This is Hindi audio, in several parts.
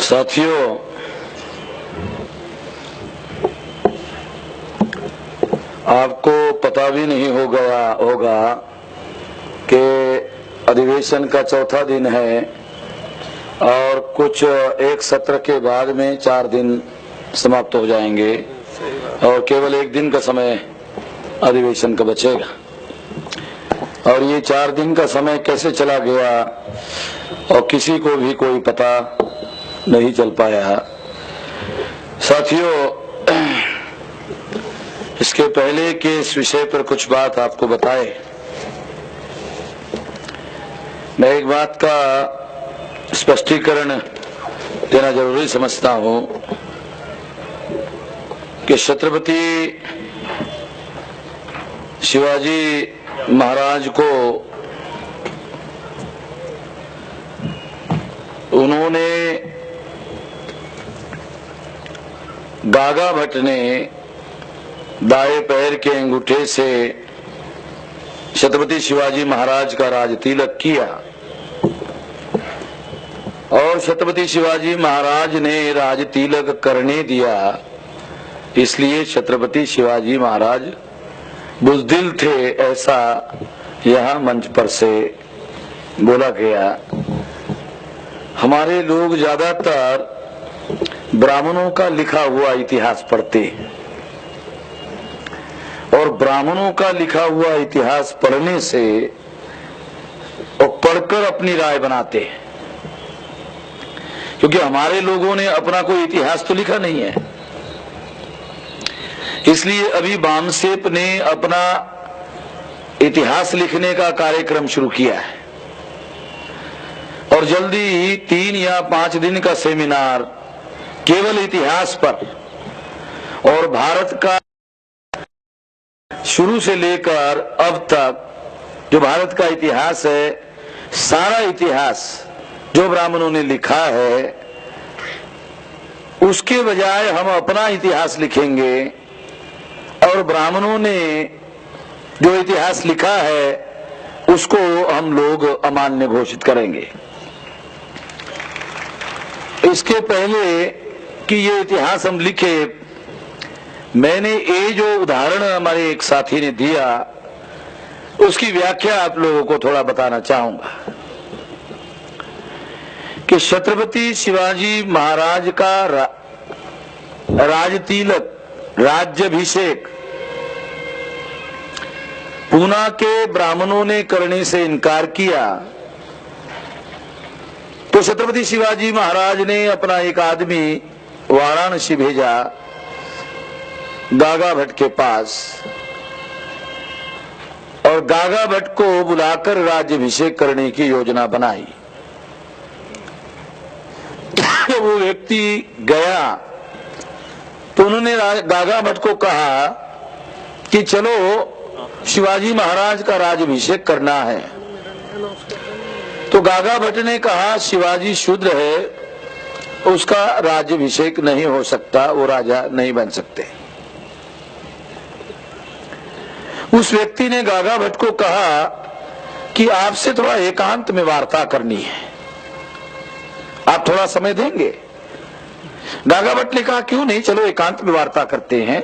साथियों, आपको पता भी नहीं होगा कि अधिवेशन का चौथा दिन है और कुछ एक सत्र के बाद में 4 दिन समाप्त हो जाएंगे और केवल 1 दिन का समय अधिवेशन का बचेगा। और ये 4 दिन का समय कैसे चला गया और किसी को भी कोई पता नहीं चल पाया। साथियों, इसके पहले कि इस विषय पर कुछ बात आपको बताए, मैं एक बात का स्पष्टीकरण देना जरूरी समझता हूं कि छत्रपति शिवाजी महाराज को उन्होंने गागा भट्ट ने दाएं पैर के अंगूठे से छत्रपति शिवाजी महाराज का राज तिलक किया और छत्रपति शिवाजी महाराज ने राज तिलक करने दिया। इसलिए छत्रपति शिवाजी महाराज बुज़दिल थे, ऐसा यहाँ मंच पर से बोला गया। हमारे लोग ज्यादातर ब्राह्मणों का लिखा हुआ इतिहास पढ़ते हैं और ब्राह्मणों का लिखा हुआ इतिहास पढ़ने से और पढ़कर अपनी राय बनाते हैं, क्योंकि हमारे लोगों ने अपना कोई इतिहास तो लिखा नहीं है। इसलिए अभी बामसेप ने अपना इतिहास लिखने का कार्यक्रम शुरू किया है और जल्दी ही 3 या 5 दिन का सेमिनार केवल इतिहास पर और भारत का शुरू से लेकर अब तक जो भारत का इतिहास है, सारा इतिहास जो ब्राह्मणों ने लिखा है, उसके बजाय हम अपना इतिहास लिखेंगे और ब्राह्मणों ने जो इतिहास लिखा है उसको हम लोग अमान्य घोषित करेंगे। इसके पहले कि ये इतिहास हम लिखे, मैंने ये जो उदाहरण हमारे एक साथी ने दिया उसकी व्याख्या आप लोगों को थोड़ा बताना चाहूंगा कि छत्रपति शिवाजी महाराज का राजतिलक, राज्याभिषेक पूना के ब्राह्मणों ने करने से इनकार किया तो छत्रपति शिवाजी महाराज ने अपना एक आदमी वाराणसी भेजा गागा भट्ट के पास और गागा भट्ट को बुलाकर राज्याभिषेक करने की योजना बनाई। वो व्यक्ति गया तो उन्होंने गागा भट्ट को कहा कि चलो शिवाजी महाराज का राज्याभिषेक करना है। तो गागा भट्ट ने कहा शिवाजी शूद्र है, उसका राज्याभिषेक नहीं हो सकता, वो राजा नहीं बन सकते। उस व्यक्ति ने गागा भट्ट को कहा कि आपसे थोड़ा एकांत में वार्ता करनी है, आप थोड़ा समय देंगे? गागा भट्ट ने कहा क्यों नहीं, चलो एकांत में वार्ता करते हैं।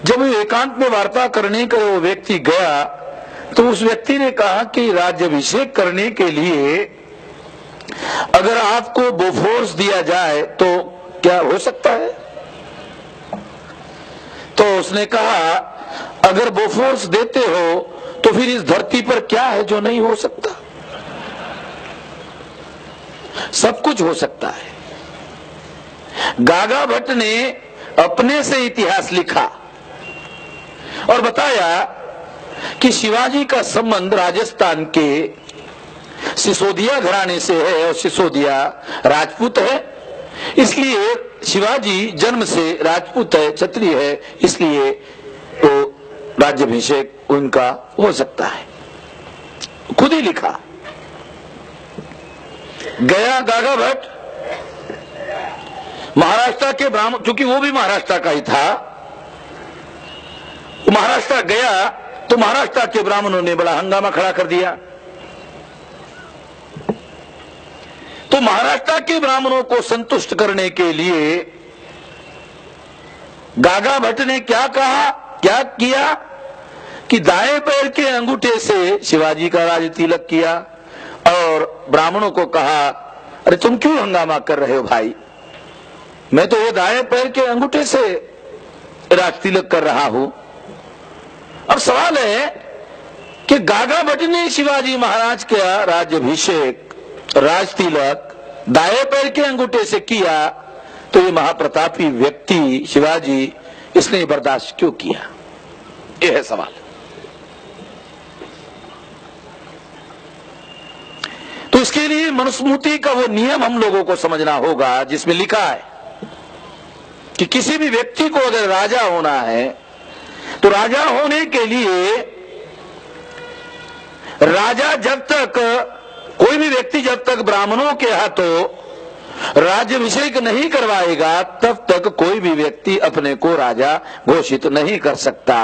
जब वो एकांत में वार्ता करने का वो व्यक्ति गया तो उस व्यक्ति ने कहा कि राज्याभिषेक करने के लिए अगर आपको बोफोर्स दिया जाए तो क्या हो सकता है? तो उसने कहा अगर बोफोर्स देते हो तो फिर इस धरती पर क्या है जो नहीं हो सकता? सब कुछ हो सकता है। गागा भट्ट ने अपने से इतिहास लिखा और बताया कि शिवाजी का संबंध राजस्थान के सिसोदिया घराने से है और सिसोदिया राजपूत है, इसलिए शिवाजी जन्म से राजपूत है, क्षत्रिय है, इसलिए तो राज्याभिषेक उनका हो सकता है। खुद ही लिखा। गया गागा भट्ट महाराष्ट्र के ब्राह्मण, क्योंकि वो भी महाराष्ट्र का ही था, महाराष्ट्र गया तो महाराष्ट्र के ब्राह्मणों ने बड़ा हंगामा खड़ा कर दिया तो महाराष्ट्र के ब्राह्मणों को संतुष्ट करने के लिए गागा भट्ट ने क्या कहा, क्या किया कि दाएं पैर के अंगूठे से शिवाजी का राज तिलक किया और ब्राह्मणों को कहा, अरे तुम क्यों हंगामा कर रहे हो भाई, मैं तो ये दाएं पैर के अंगूठे से राज तिलक कर रहा हूं। अब सवाल है कि गागा भट्ट ने शिवाजी महाराज का राज्याभिषेक, राज तिलक दाएं पैर के अंगूठे से किया, तो ये महाप्रतापी व्यक्ति शिवाजी, इसने बर्दाश्त क्यों किया, यह है सवाल। तो इसके लिए मनुस्मृति का वो नियम हम लोगों को समझना होगा जिसमें लिखा है कि किसी भी व्यक्ति को अगर राजा होना है तो राजा होने के लिए राजा जब तक, कोई भी व्यक्ति जब तक ब्राह्मणों के हाथों राज्याभिषेक नहीं करवाएगा तब तक कोई भी व्यक्ति अपने को राजा घोषित नहीं कर सकता।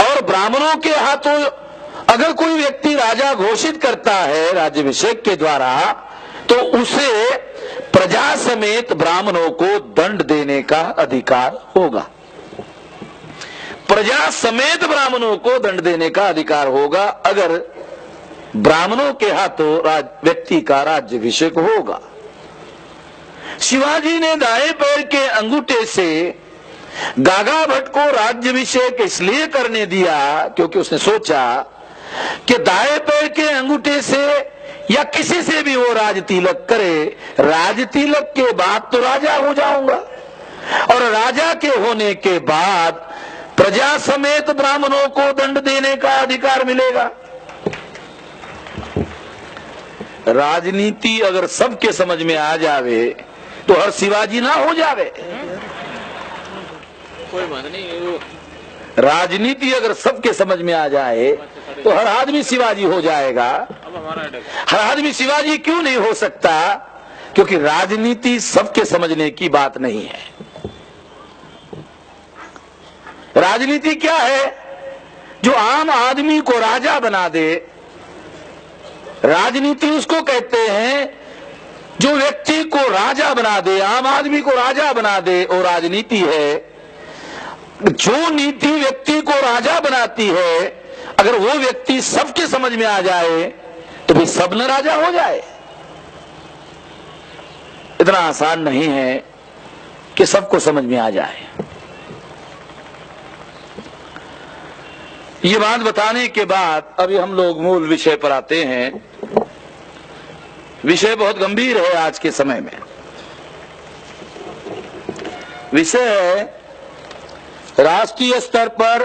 और ब्राह्मणों के हाथों अगर कोई व्यक्ति राजा घोषित करता है राज्याभिषेक के द्वारा, तो उसे प्रजा समेत ब्राह्मणों को दंड देने का अधिकार होगा। प्रजा समेत ब्राह्मणों को दंड देने का अधिकार होगा अगर ब्राह्मणों के हाथों व्यक्ति का राज्याभिषेक होगा। शिवाजी ने दाएं पैर के अंगूठे से गागा भट्ट को राज्याभिषेक इसलिए करने दिया क्योंकि उसने सोचा कि दाएं पैर के अंगूठे से या किसी से भी वो राज तिलक करे, राज तिलक के बाद तो राजा हो जाऊंगा और राजा के होने के बाद प्रजा समेत ब्राह्मणों को दंड देने का अधिकार मिलेगा। राजनीति अगर सबके समझ में आ जावे तो हर शिवाजी ना हो जावे। कोई बात नहीं, राजनीति अगर सबके समझ में आ जाए तो हर आदमी शिवाजी हो जाएगा। अब हमारा हर आदमी शिवाजी क्यों नहीं हो सकता? क्योंकि राजनीति सबके समझने की बात नहीं है। राजनीति क्या है? जो आम आदमी को राजा बना दे। राजनीति उसको कहते हैं जो व्यक्ति को राजा बना दे, आम आदमी को राजा बना दे, वो राजनीति है। जो नीति व्यक्ति को राजा बनाती है, अगर वो व्यक्ति सबके समझ में आ जाए तो फिर सब न राजा हो जाए। इतना आसान नहीं है कि सबको समझ में आ जाए। ये बात बताने के बाद अभी हम लोग मूल विषय पर आते हैं। विषय बहुत गंभीर है आज के समय में। विषय है राष्ट्रीय स्तर पर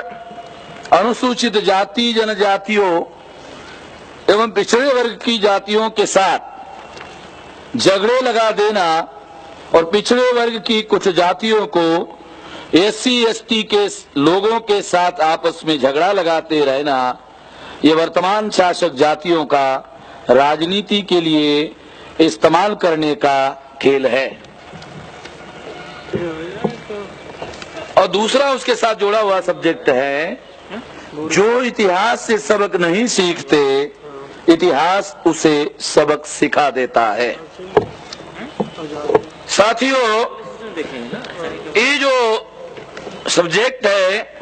अनुसूचित जाति जनजातियों एवं पिछड़े वर्ग की जातियों के साथ झगड़े लगा देना और पिछड़े वर्ग की कुछ जातियों को एससी एसटी के लोगों के साथ आपस में झगड़ा लगाते रहना, ये वर्तमान शासक जातियों का राजनीति के लिए इस्तेमाल करने का खेल है। और दूसरा उसके साथ जोड़ा हुआ सब्जेक्ट है, जो इतिहास से सबक नहीं सीखते, इतिहास उसे सबक सिखा देता है। साथियों, ये जो सब्जेक्ट है,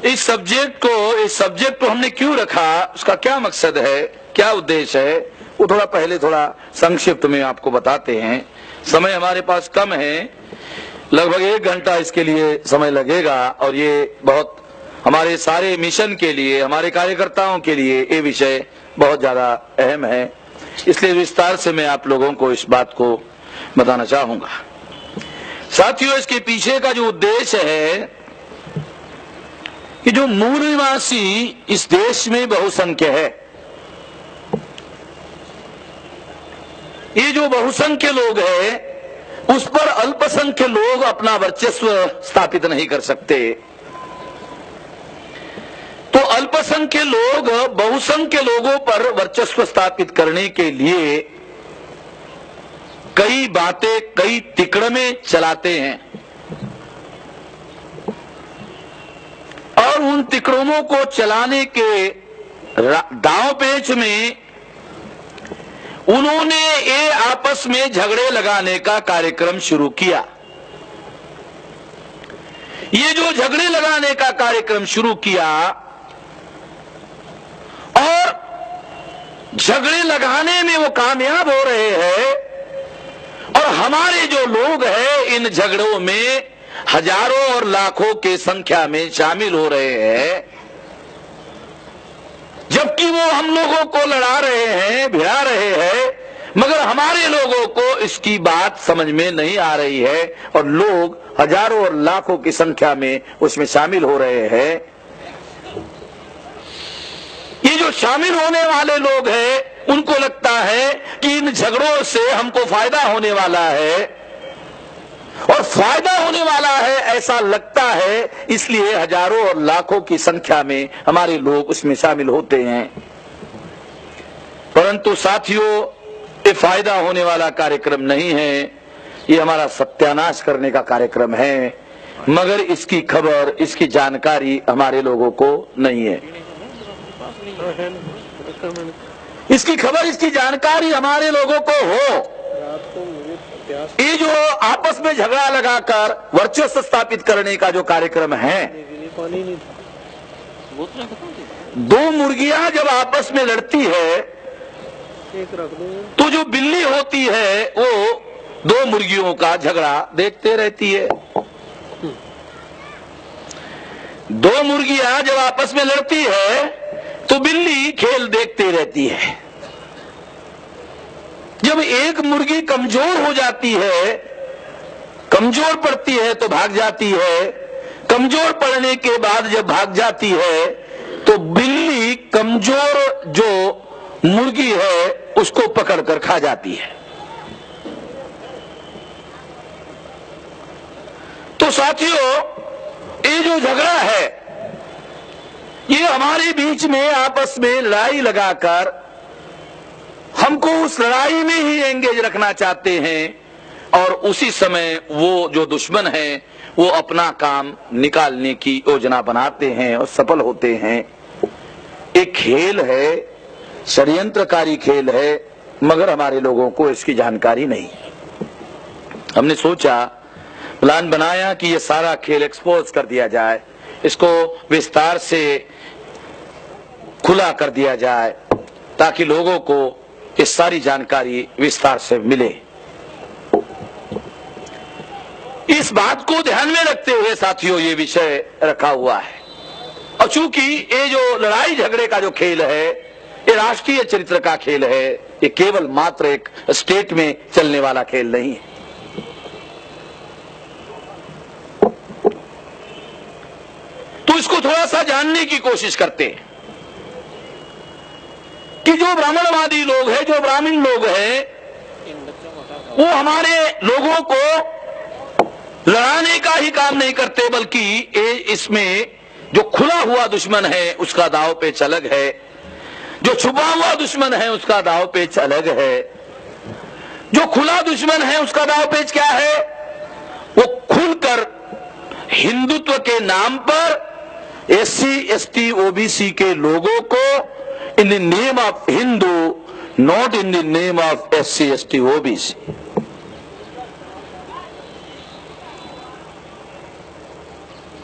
इस सब्जेक्ट को हमने क्यों रखा, उसका क्या मकसद है, क्या उद्देश्य है, वो थोड़ा संक्षिप्त में आपको बताते हैं। समय हमारे पास कम है, लगभग 1 घंटा इसके लिए समय लगेगा और ये बहुत हमारे सारे मिशन के लिए, हमारे कार्यकर्ताओं के लिए ये विषय बहुत ज्यादा अहम है। इसलिए विस्तार से मैं आप लोगों को इस बात को बताना चाहूंगा। साथियों, इसके पीछे का जो उद्देश्य है कि जो मूल निवासी इस देश में बहुसंख्य है, ये जो बहुसंख्य लोग हैं उस पर अल्पसंख्य लोग अपना वर्चस्व स्थापित नहीं कर सकते। तो अल्पसंख्य लोग बहुसंख्य लोगों पर वर्चस्व स्थापित करने के लिए कई बातें, कई तिकड़मे चलाते हैं और उन तिकड़मों को चलाने के दांव पेच में उन्होंने ये आपस में झगड़े लगाने का कार्यक्रम शुरू किया। ये जो झगड़े लगाने का कार्यक्रम शुरू किया और झगड़े लगाने में वो कामयाब हो रहे हैं, और हमारे जो लोग हैं इन झगड़ों में हजारों और लाखों के संख्या में शामिल हो रहे हैं, जबकि वो हम लोगों को लड़ा रहे हैं, भिड़ा रहे हैं, मगर हमारे लोगों को इसकी बात समझ में नहीं आ रही है और लोग हजारों और लाखों की संख्या में उसमें शामिल हो रहे हैं। ये जो शामिल होने वाले लोग हैं उनको लगता है कि इन झगड़ों से हमको फायदा होने वाला है, और फायदा होने वाला है ऐसा लगता है, इसलिए हजारों और लाखों की संख्या में हमारे लोग उसमें शामिल होते हैं। परंतु साथियों, ये फायदा होने वाला कार्यक्रम नहीं है, ये हमारा सत्यानाश करने का कार्यक्रम है, मगर इसकी खबर, इसकी जानकारी हमारे लोगों को नहीं है। इसकी खबर, इसकी जानकारी हमारे लोगों को हो। ये जो आपस में झगड़ा लगाकर वर्चस्व स्थापित करने का जो कार्यक्रम है, दो मुर्गियां जब आपस में लड़ती है तो जो बिल्ली होती है वो दो मुर्गियों का झगड़ा देखते रहती है। दो मुर्गियां जब आपस में लड़ती है तो बिल्ली खेल देखती रहती है। जब एक मुर्गी कमजोर हो जाती है, कमजोर पड़ती है तो भाग जाती है, कमजोर पड़ने के बाद जब भाग जाती है तो बिल्ली कमजोर जो मुर्गी है उसको पकड़कर खा जाती है। तो साथियों, ये जो झगड़ा है ये हमारे बीच में आपस में लड़ाई लगाकर हमको उस लड़ाई में ही एंगेज रखना चाहते हैं, और उसी समय वो जो दुश्मन है वो अपना काम निकालने की योजना बनाते हैं और सफल होते हैं। एक खेल है, षड्यंत्रकारी खेल है, मगर हमारे लोगों को इसकी जानकारी नहीं है। हमने सोचा, प्लान बनाया कि ये सारा खेल एक्सपोज कर दिया जाए, इसको विस्तार से खुला कर दिया जाए ताकि लोगों को ये सारी जानकारी विस्तार से मिले। इस बात को ध्यान में रखते हुए साथियों ये विषय रखा हुआ है। और चूंकि ये जो लड़ाई झगड़े का जो खेल है ये राष्ट्रीय चरित्र का खेल है, ये केवल मात्र एक स्टेट में चलने वाला खेल नहीं है। तो इसको थोड़ा सा जानने की कोशिश करते हैं कि जो ब्राह्मणवादी लोग हैं, जो ब्राह्मण लोग हैं, वो हमारे लोगों को लड़ाने का ही काम नहीं करते, बल्कि इसमें जो खुला हुआ दुश्मन है उसका दाव पेच अलग है, जो छुपा हुआ दुश्मन है उसका दाव पेच अलग है। जो खुला दुश्मन है उसका दाव पेच क्या है? वो खुलकर हिंदुत्व के नाम पर SC, ST, OBC के लोगों को in the name of Hindu, not in the name of SC, ST, OBC.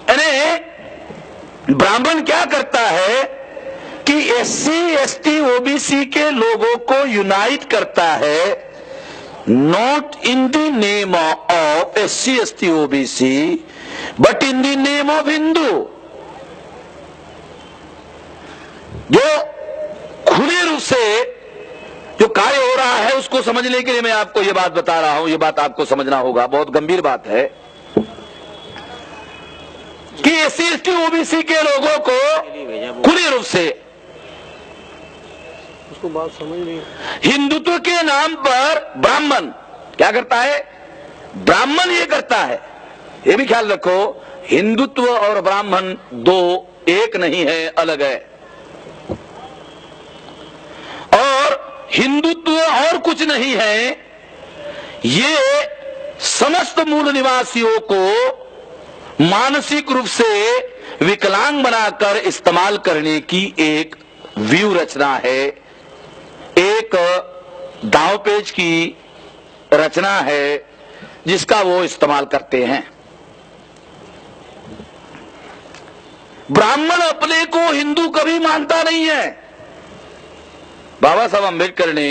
यानी ब्राह्मण क्या करता है कि SC, ST, OBC के लोगों को यूनाइट करता है, not in the name of SC, ST, OBC, but in the name of Hindu. जो खुले रूप से जो कार्य हो रहा है उसको समझने के लिए मैं आपको ये बात बता रहा हूं। ये बात आपको समझना होगा, बहुत गंभीर बात है कि SC, ST, OBC के लोगों को खुले रूप से उसको बात समझ नहीं, हिंदुत्व के नाम पर ब्राह्मण क्या करता है? ब्राह्मण ये करता है। ये भी ख्याल रखो, हिंदुत्व और ब्राह्मण दो एक नहीं है, अलग है। और हिंदुत्व और कुछ नहीं है, ये समस्त मूल निवासियों को मानसिक रूप से विकलांग बनाकर इस्तेमाल करने की एक व्यू रचना है, एक दांवपेच की रचना है जिसका वो इस्तेमाल करते हैं। ब्राह्मण अपने को हिंदू कभी मानता नहीं है। बाबा साहब अम्बेडकर ने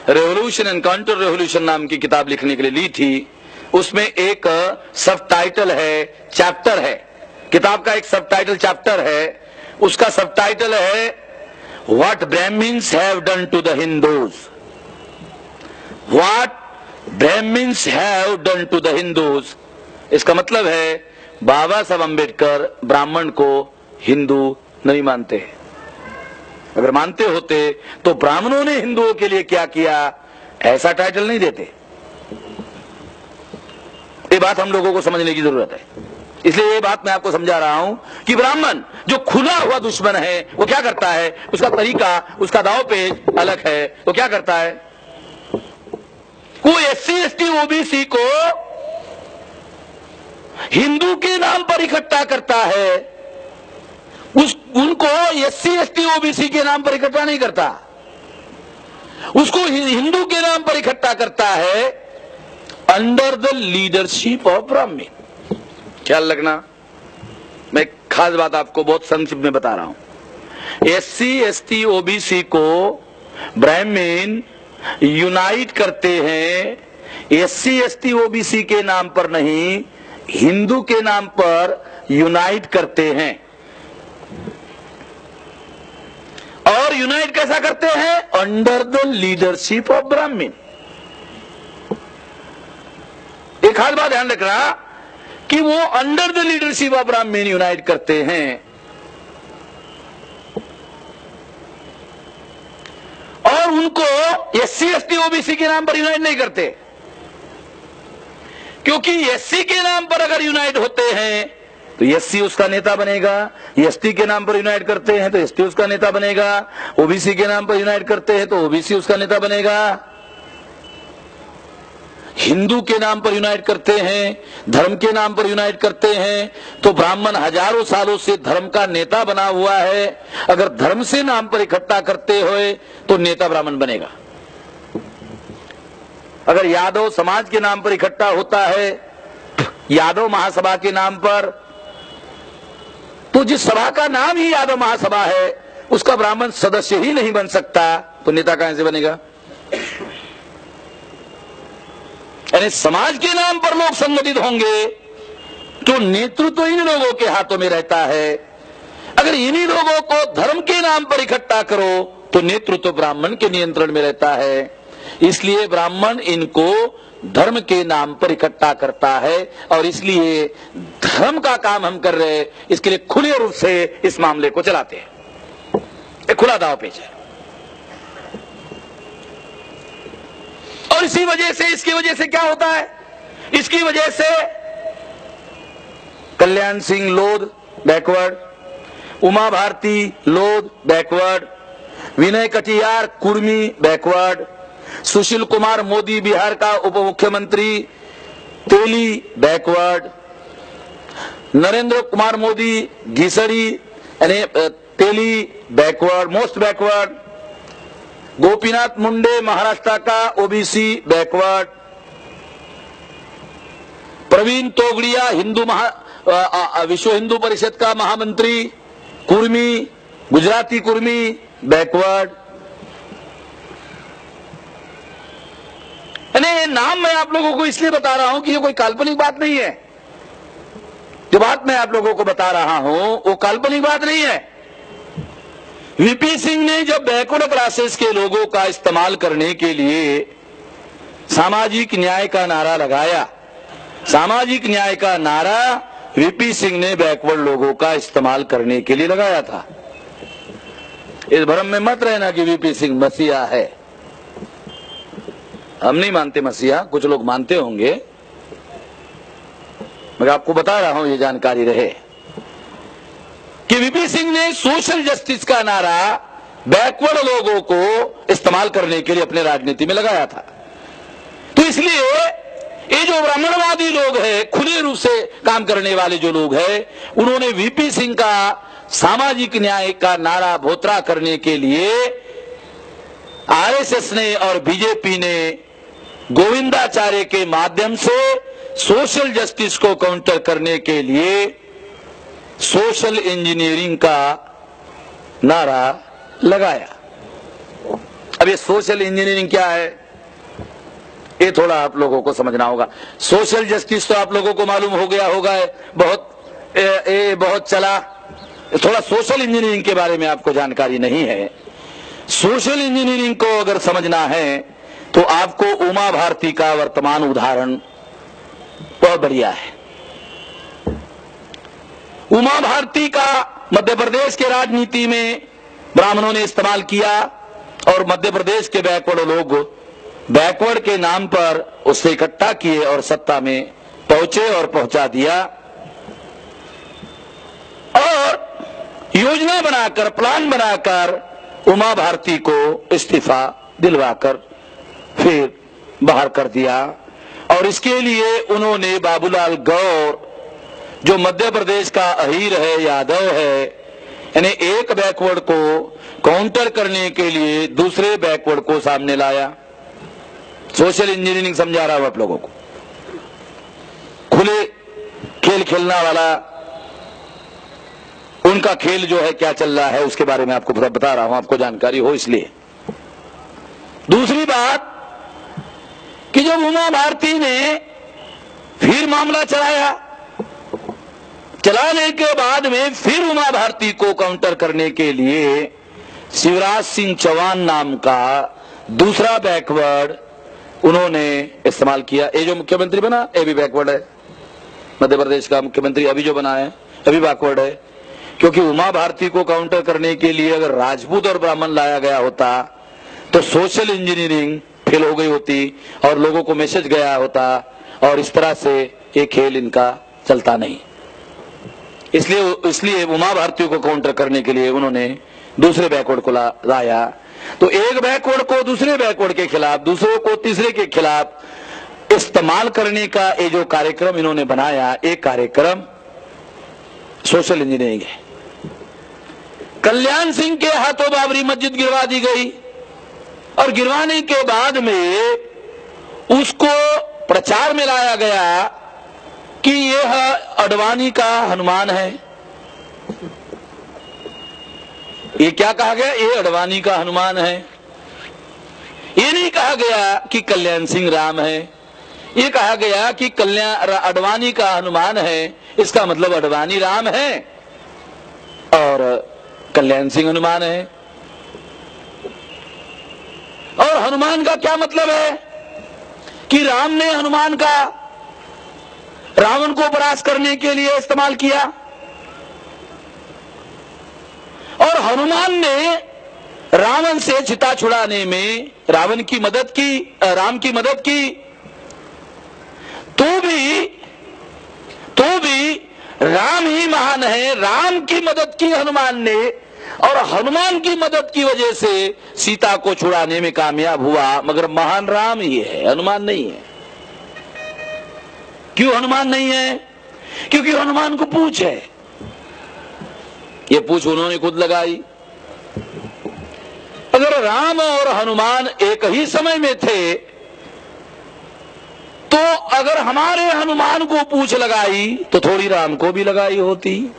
रेवोल्यूशन एंड काउंटर रेवोल्यूशन नाम की किताब लिखने के लिए ली थी। उसमें एक सब टाइटल है, चैप्टर है, किताब का एक सब टाइटल चैप्टर है। उसका सब टाइटल है what Brahmins have done to the Hindus. What Brahmins have done to the Hindus. इसका मतलब है बाबा साहब अम्बेडकर ब्राह्मण को हिंदू नहीं मानते। अगर मानते होते तो ब्राह्मणों ने हिंदुओं के लिए क्या किया, ऐसा टाइटल नहीं देते। ये बात हम लोगों को समझने की जरूरत है। इसलिए ये बात मैं आपको समझा रहा हूं कि ब्राह्मण जो खुला हुआ दुश्मन है वो क्या करता है, उसका तरीका, उसका दांवपेच अलग है। वो क्या करता है, वो SC ST OBC को हिंदू के नाम पर इकट्ठा करता है। उनको SC ST OBC के नाम पर इकट्ठा नहीं करता, उसको हिंदू के नाम पर इकट्ठा करता है अंडर द लीडरशिप ऑफ ब्राह्मण। ख्याल रखना, मैं खास बात आपको बहुत संक्षिप्त में बता रहा हूं। SC ST OBC को ब्राह्मण यूनाइट करते हैं, SC ST OBC के नाम पर नहीं, हिंदू के नाम पर यूनाइट करते हैं। और यूनाइट कैसा करते हैं, अंडर द लीडरशिप ऑफ ब्राह्मण। एक खास बात ध्यान रखना कि वो अंडर द लीडरशिप ऑफ ब्राह्मण यूनाइट करते हैं और उनको SC ST OBC के नाम पर यूनाइट नहीं करते, क्योंकि SC के नाम पर अगर यूनाइट होते हैं तो SC उसका नेता बनेगा, ST के नाम पर यूनाइट करते हैं तो ST उसका नेता बनेगा, OBC के नाम पर यूनाइट करते हैं तो OBC उसका नेता बनेगा, हिंदू के नाम पर यूनाइट करते हैं, धर्म के नाम पर यूनाइट करते हैं तो ब्राह्मण हजारों सालों से धर्म का नेता बना हुआ है। अगर धर्म से नाम पर इकट्ठा करते हुए तो नेता ब्राह्मण बनेगा। अगर यादव समाज के नाम पर इकट्ठा होता है, यादव महासभा के नाम पर, तो जिस सभा का नाम ही यादव महासभा है उसका ब्राह्मण सदस्य ही नहीं बन सकता, तो नेता कहां से बनेगा। यानी समाज के नाम पर लोग संगठित होंगे तो नेतृत्व इन लोगों के हाथों में रहता है। अगर इन्हीं लोगों को धर्म के नाम पर इकट्ठा करो तो नेतृत्व ब्राह्मण के नियंत्रण में रहता है। इसलिए ब्राह्मण इनको धर्म के नाम पर इकट्ठा करता है और इसलिए धर्म का काम हम कर रहे हैं, इसके लिए खुले रूप से इस मामले को चलाते हैं। एक खुला दांवपेच है और इसी वजह से, इसकी वजह से क्या होता है, इसकी वजह से कल्याण सिंह लोध बैकवर्ड, उमा भारती लोध बैकवर्ड, विनय कटियार कुर्मी बैकवर्ड, सुशील कुमार मोदी बिहार का उप मुख्यमंत्री तेली बैकवर्ड, नरेंद्र कुमार मोदी घिसड़ी यानी तेली backward, most backward, Gopinath Munde Maharashtra का OBC बैकवर्ड, प्रवीण तोगड़िया विश्व हिंदू परिषद का महामंत्री कुर्मी, गुजराती कुर्मी बैकवर्ड। नाम मैं आप लोगों को इसलिए बता रहा हूं कि ये कोई काल्पनिक बात नहीं है। जो बात मैं आप लोगों को बता रहा हूं वो काल्पनिक बात नहीं है। VP सिंह ने जब बैकवर्ड क्लासेस के लोगों का इस्तेमाल करने के लिए सामाजिक न्याय का नारा लगाया, सामाजिक न्याय का नारा VP सिंह ने बैकवर्ड लोगों का इस्तेमाल करने के लिए लगाया था। इस भ्रम में मत रहना कि VP सिंह मसीहा है। हम नहीं मानते मसीहा, कुछ लोग मानते होंगे, मैं आपको बता रहा हूं ये जानकारी रहे कि VP सिंह ने सोशल जस्टिस का नारा बैकवर्ड लोगों को इस्तेमाल करने के लिए अपने राजनीति में लगाया था। तो इसलिए ये जो ब्राह्मणवादी लोग हैं, खुले रूप से काम करने वाले जो लोग हैं, उन्होंने VP सिंह का सामाजिक न्याय का नारा भोतरा करने के लिए आरएसएस ने और बीजेपी ने गोविंदाचार्य के माध्यम से सोशल जस्टिस को काउंटर करने के लिए सोशल इंजीनियरिंग का नारा लगाया। अब ये सोशल इंजीनियरिंग क्या है, ये थोड़ा आप लोगों को समझना होगा। सोशल जस्टिस तो आप लोगों को मालूम हो गया होगा, बहुत चला। थोड़ा सोशल इंजीनियरिंग के बारे में आपको जानकारी नहीं है। सोशल इंजीनियरिंग को अगर समझना है तो आपको उमा भारती का वर्तमान उदाहरण बहुत बढ़िया है। उमा भारती का मध्य प्रदेश के राजनीति में ब्राह्मणों ने इस्तेमाल किया और मध्य प्रदेश के बैकवर्ड लोग बैकवर्ड के नाम पर उससे इकट्ठा किए और सत्ता में पहुंचे और पहुंचा दिया और योजना बनाकर, प्लान बनाकर उमा भारती को इस्तीफा दिलवाकर फिर बाहर कर दिया। और इसके लिए उन्होंने बाबूलाल गौर, जो मध्य प्रदेश का अहीर है, यादव है, यानी एक बैकवर्ड को काउंटर करने के लिए दूसरे बैकवर्ड को सामने लाया। सोशल इंजीनियरिंग समझा रहा हूं आप लोगों को। खुले खेल खेलना वाला उनका खेल जो है क्या चल रहा है उसके बारे में आपको बता रहा हूं, आपको जानकारी हो इसलिए। दूसरी बात कि जब उमा भारती ने फिर मामला चलाने के बाद में फिर उमा भारती को काउंटर करने के लिए शिवराज सिंह चौहान नाम का दूसरा बैकवर्ड उन्होंने इस्तेमाल किया। ये जो मुख्यमंत्री बना ये भी बैकवर्ड है, मध्य प्रदेश का मुख्यमंत्री अभी जो बना है अभी बैकवर्ड है। क्योंकि उमा भारती को काउंटर करने के लिए अगर राजपूत और ब्राह्मण लाया गया होता तो सोशल इंजीनियरिंग फेल हो गई होती और लोगों को मैसेज गया होता और इस तरह से ये खेल इनका चलता नहीं। इसलिए उमा भारती को काउंटर करने के लिए उन्होंने दूसरे बैकवर्ड को लाया। तो एक बैकवर्ड को दूसरे बैकवर्ड के खिलाफ, दूसरे को तीसरे के खिलाफ इस्तेमाल करने का ये जो कार्यक्रम इन्होंने बनाया, एक कार्यक्रम सोशल इंजीनियरिंग है। कल्याण सिंह के हाथों बाबरी मस्जिद गिरवा दी गई और गिरवाने के बाद में उसको प्रचार में लाया गया कि यह अडवाणी का हनुमान है। ये क्या कहा गया? ये अडवाणी का हनुमान है। ये नहीं कहा गया कि कल्याण सिंह राम है। ये कहा गया कि अडवाणी का हनुमान है, इसका मतलब अडवाणी राम है और कल्याण सिंह हनुमान है। और हनुमान का क्या मतलब है कि राम ने हनुमान का रावण को परास्त करने के लिए इस्तेमाल किया और हनुमान ने रावण से चिता छुड़ाने में राम की मदद की। तो भी राम ही महान है। राम की मदद की हनुमान ने और हनुमान की मदद की वजह से सीता को छुड़ाने में कामयाब हुआ, मगर महान राम ही है, हनुमान नहीं है। क्यों हनुमान नहीं है? क्योंकि हनुमान को पूंछ है। ये पूंछ उन्होंने खुद लगाई। अगर राम और हनुमान एक ही समय में थे तो अगर हमारे हनुमान को पूंछ लगाई तो थोड़ी राम को भी लगाई होती,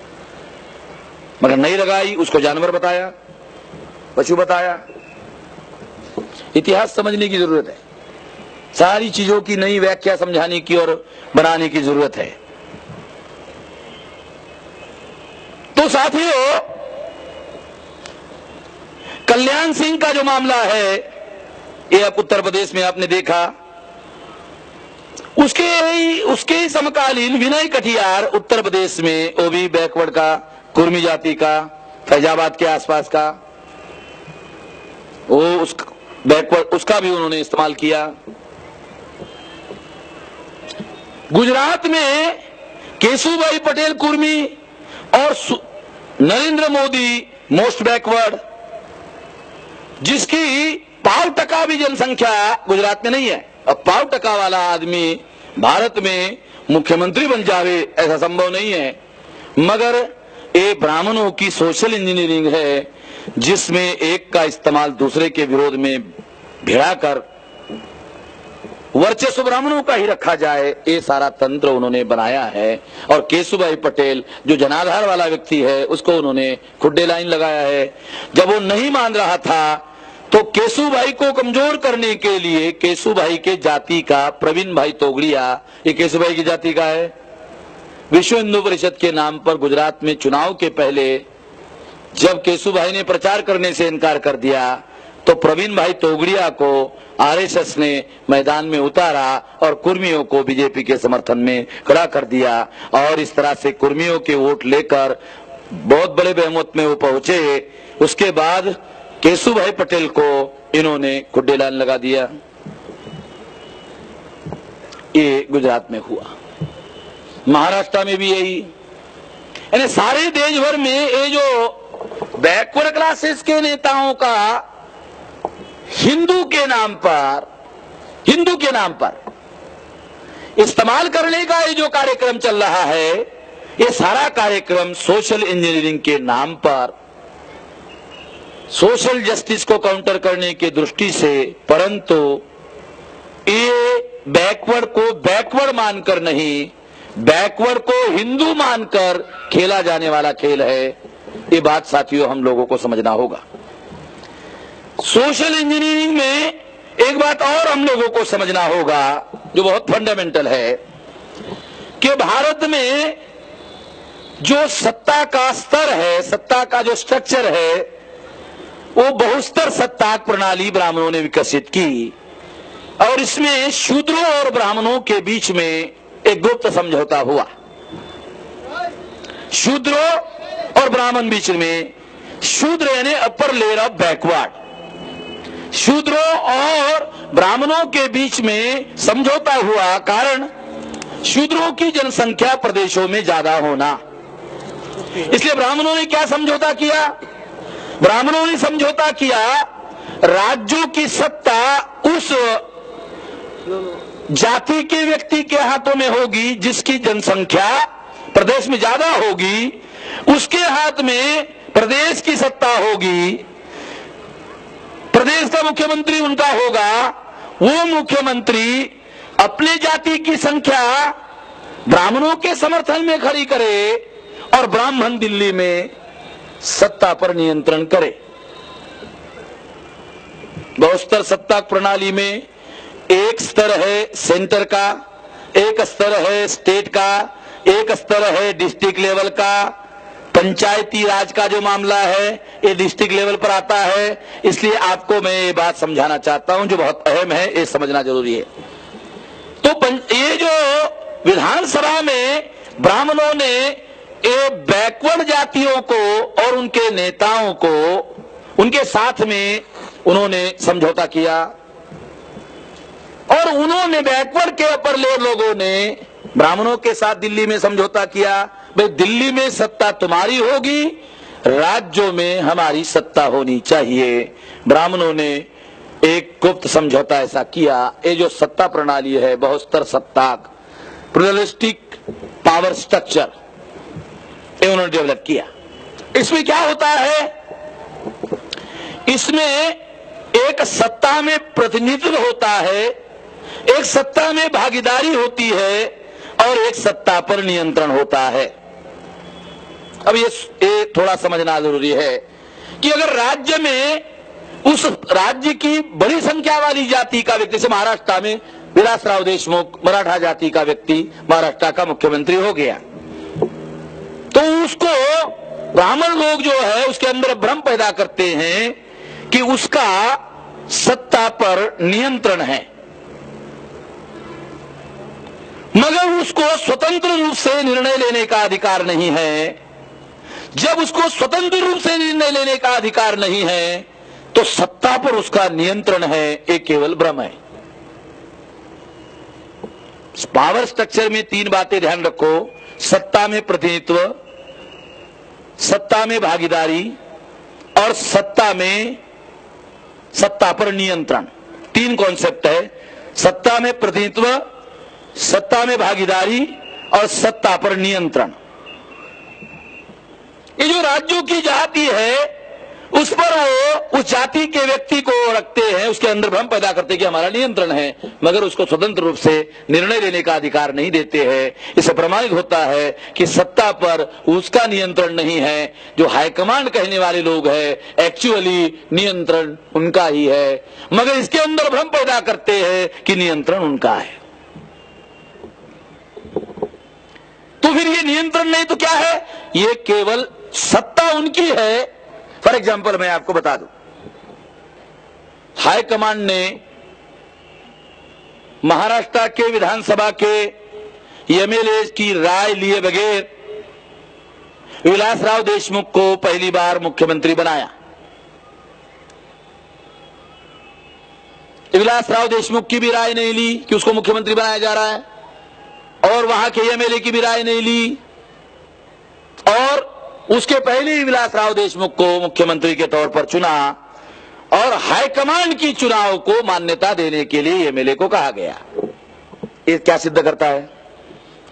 मगर नहीं लगाई। उसको जानवर बताया, पशु बताया। इतिहास समझने की जरूरत है, सारी चीजों की नई व्याख्या समझाने की और बनाने की जरूरत है। तो साथियों, कल्याण सिंह का जो मामला है ये अब उत्तर प्रदेश में आपने देखा। उसके ही समकालीन विनय कटियार उत्तर प्रदेश में, वो भी बैकवर्ड का, कुर्मी जाति का, फैजाबाद के आसपास का, वो बैकवर्ड, उसका भी उन्होंने इस्तेमाल किया। गुजरात में केशुभाई पटेल कुर्मी और नरेंद्र मोदी मोस्ट बैकवर्ड, जिसकी 5% भी जनसंख्या गुजरात में नहीं है। अब 5% वाला आदमी भारत में मुख्यमंत्री बन जावे ऐसा संभव नहीं है, मगर ये ब्राह्मणों की सोशल इंजीनियरिंग है जिसमें एक का इस्तेमाल दूसरे के विरोध में भिड़ाकर वर्चस्व ब्राह्मणों का ही रखा जाए, ये सारा तंत्र उन्होंने बनाया है। और केशुभाई पटेल जो जनाधार वाला व्यक्ति है उसको उन्होंने खुड्डे लाइन लगाया है। जब वो नहीं मान रहा था तो केशुभाई को कमजोर करने के लिए केशुभाई के जाति का प्रवीण भाई तोगड़िया, ये केशुभाई की जाति का है, विश्व हिंदू परिषद के नाम पर गुजरात में चुनाव के पहले जब केशुभाई ने प्रचार करने से इनकार कर दिया तो प्रवीण भाई तोगड़िया को आरएसएस ने मैदान में उतारा और कुर्मियों को बीजेपी के समर्थन में खड़ा कर दिया। और इस तरह से कुर्मियों के वोट लेकर बहुत बड़े बहुमत में वो पहुंचे। उसके बाद केशुभाई पटेल को इन्होंने खुड्डे लाइन लगा दिया। ये गुजरात में हुआ, महाराष्ट्र में भी यही। यानी सारे देश भर में ये जो बैकवर्ड क्लासेस के नेताओं का हिंदू के नाम पर इस्तेमाल करने का ये जो कार्यक्रम चल रहा है, ये सारा कार्यक्रम सोशल इंजीनियरिंग के नाम पर सोशल जस्टिस को काउंटर करने की दृष्टि से, परंतु ये बैकवर्ड को बैकवर्ड मानकर नहीं, बैकवर्ड को हिंदू मानकर खेला जाने वाला खेल है। ये बात साथियों हम लोगों को समझना होगा। सोशल इंजीनियरिंग में एक बात और हम लोगों को समझना होगा जो बहुत फंडामेंटल है कि भारत में जो सत्ता का स्तर है, सत्ता का जो स्ट्रक्चर है, वो बहुस्तर सत्ताक प्रणाली ब्राह्मणों ने विकसित की। और इसमें शूद्रों और ब्राह्मणों के बीच में एक गुप्त समझौता हुआ। शूद्रों और ब्राह्मण बीच में, शूद्र यानी अपर लेयर ऑफ बैकवर्ड, शूद्रों और ब्राह्मणों के बीच में समझौता हुआ। कारण शूद्रों की जनसंख्या प्रदेशों में ज्यादा होना, इसलिए ब्राह्मणों ने क्या समझौता किया? ब्राह्मणों ने समझौता किया राज्यों की सत्ता उस जाति के व्यक्ति के हाथों में होगी जिसकी जनसंख्या प्रदेश में ज्यादा होगी, उसके हाथ में प्रदेश की सत्ता होगी, प्रदेश का मुख्यमंत्री उनका होगा। वो मुख्यमंत्री अपने जाति की संख्या ब्राह्मणों के समर्थन में खड़ी करे और ब्राह्मण दिल्ली में सत्ता पर नियंत्रण करे। बहुस्तर सत्ता प्रणाली में एक स्तर है सेंटर का, एक स्तर है स्टेट का, एक स्तर है डिस्ट्रिक्ट लेवल का, पंचायती राज का जो मामला है ये डिस्ट्रिक्ट लेवल पर आता है। इसलिए आपको मैं ये बात समझाना चाहता हूं जो बहुत अहम है, ये समझना जरूरी है। तो ये जो विधानसभा में ब्राह्मणों ने ये बैकवर्ड जातियों को और उनके नेताओं को, उनके साथ में उन्होंने समझौता किया और उन्होंने बैकवर्ड के अपर लेयर लोगों ने ब्राह्मणों के साथ दिल्ली में समझौता किया, भाई दिल्ली में सत्ता तुम्हारी होगी, राज्यों में हमारी सत्ता होनी चाहिए। ब्राह्मणों ने एक गुप्त समझौता ऐसा किया। ये जो सत्ता प्रणाली है बहुस्तर सत्ताक प्लुरलिस्टिक पावर स्ट्रक्चर, ये उन्होंने डेवलप किया। इसमें क्या होता है? इसमें एक सत्ता में प्रतिनिधित्व होता है, एक सत्ता में भागीदारी होती है और एक सत्ता पर नियंत्रण होता है। अब ये थोड़ा समझना जरूरी है कि अगर राज्य में उस राज्य की बड़ी संख्या वाली जाति का व्यक्ति, जैसे महाराष्ट्र में विलासराव देशमुख मराठा जाति का व्यक्ति महाराष्ट्र का मुख्यमंत्री हो गया, तो उसको ब्राह्मण लोग जो है उसके अंदर भ्रम पैदा करते हैं कि उसका सत्ता पर नियंत्रण है, मगर उसको स्वतंत्र रूप से निर्णय लेने का अधिकार नहीं है। जब उसको स्वतंत्र रूप से निर्णय लेने का अधिकार नहीं है तो सत्ता पर उसका नियंत्रण है, ये केवल भ्रम है। पावर स्ट्रक्चर में तीन बातें ध्यान रखो: सत्ता में प्रतिनिधित्व, सत्ता में भागीदारी और सत्ता पर नियंत्रण। तीन कॉन्सेप्ट है: सत्ता में प्रतिनिधित्व, सत्ता में भागीदारी और सत्ता पर नियंत्रण। ये जो राज्यों की जाति है उस पर वो उस जाति के व्यक्ति को रखते हैं, उसके अंदर भ्रम पैदा करते हैं कि हमारा नियंत्रण है, मगर उसको स्वतंत्र रूप से निर्णय लेने का अधिकार नहीं देते हैं। इससे प्रमाणित होता है कि सत्ता पर उसका नियंत्रण नहीं है, जो हाईकमांड कहने वाले लोग हैं एक्चुअली नियंत्रण उनका ही है, मगर इसके अंदर भ्रम पैदा करते हैं कि नियंत्रण उनका है। तो फिर ये नियंत्रण नहीं तो क्या है? ये केवल सत्ता उनकी है। फॉर एग्जाम्पल मैं आपको बता दूं, हाईकमांड ने महाराष्ट्र के विधानसभा के एमएलए की राय लिए बगैर विलासराव देशमुख को पहली बार मुख्यमंत्री बनाया। विलासराव देशमुख की भी राय नहीं ली कि उसको मुख्यमंत्री बनाया जा रहा है, और वहां के एमएलए की भी राय नहीं ली, और उसके पहले ही विलासराव देशमुख को मुख्यमंत्री के तौर पर चुना, और हाईकमांड की चुनाव को मान्यता देने के लिए एमएलए को कहा गया। ये क्या सिद्ध करता है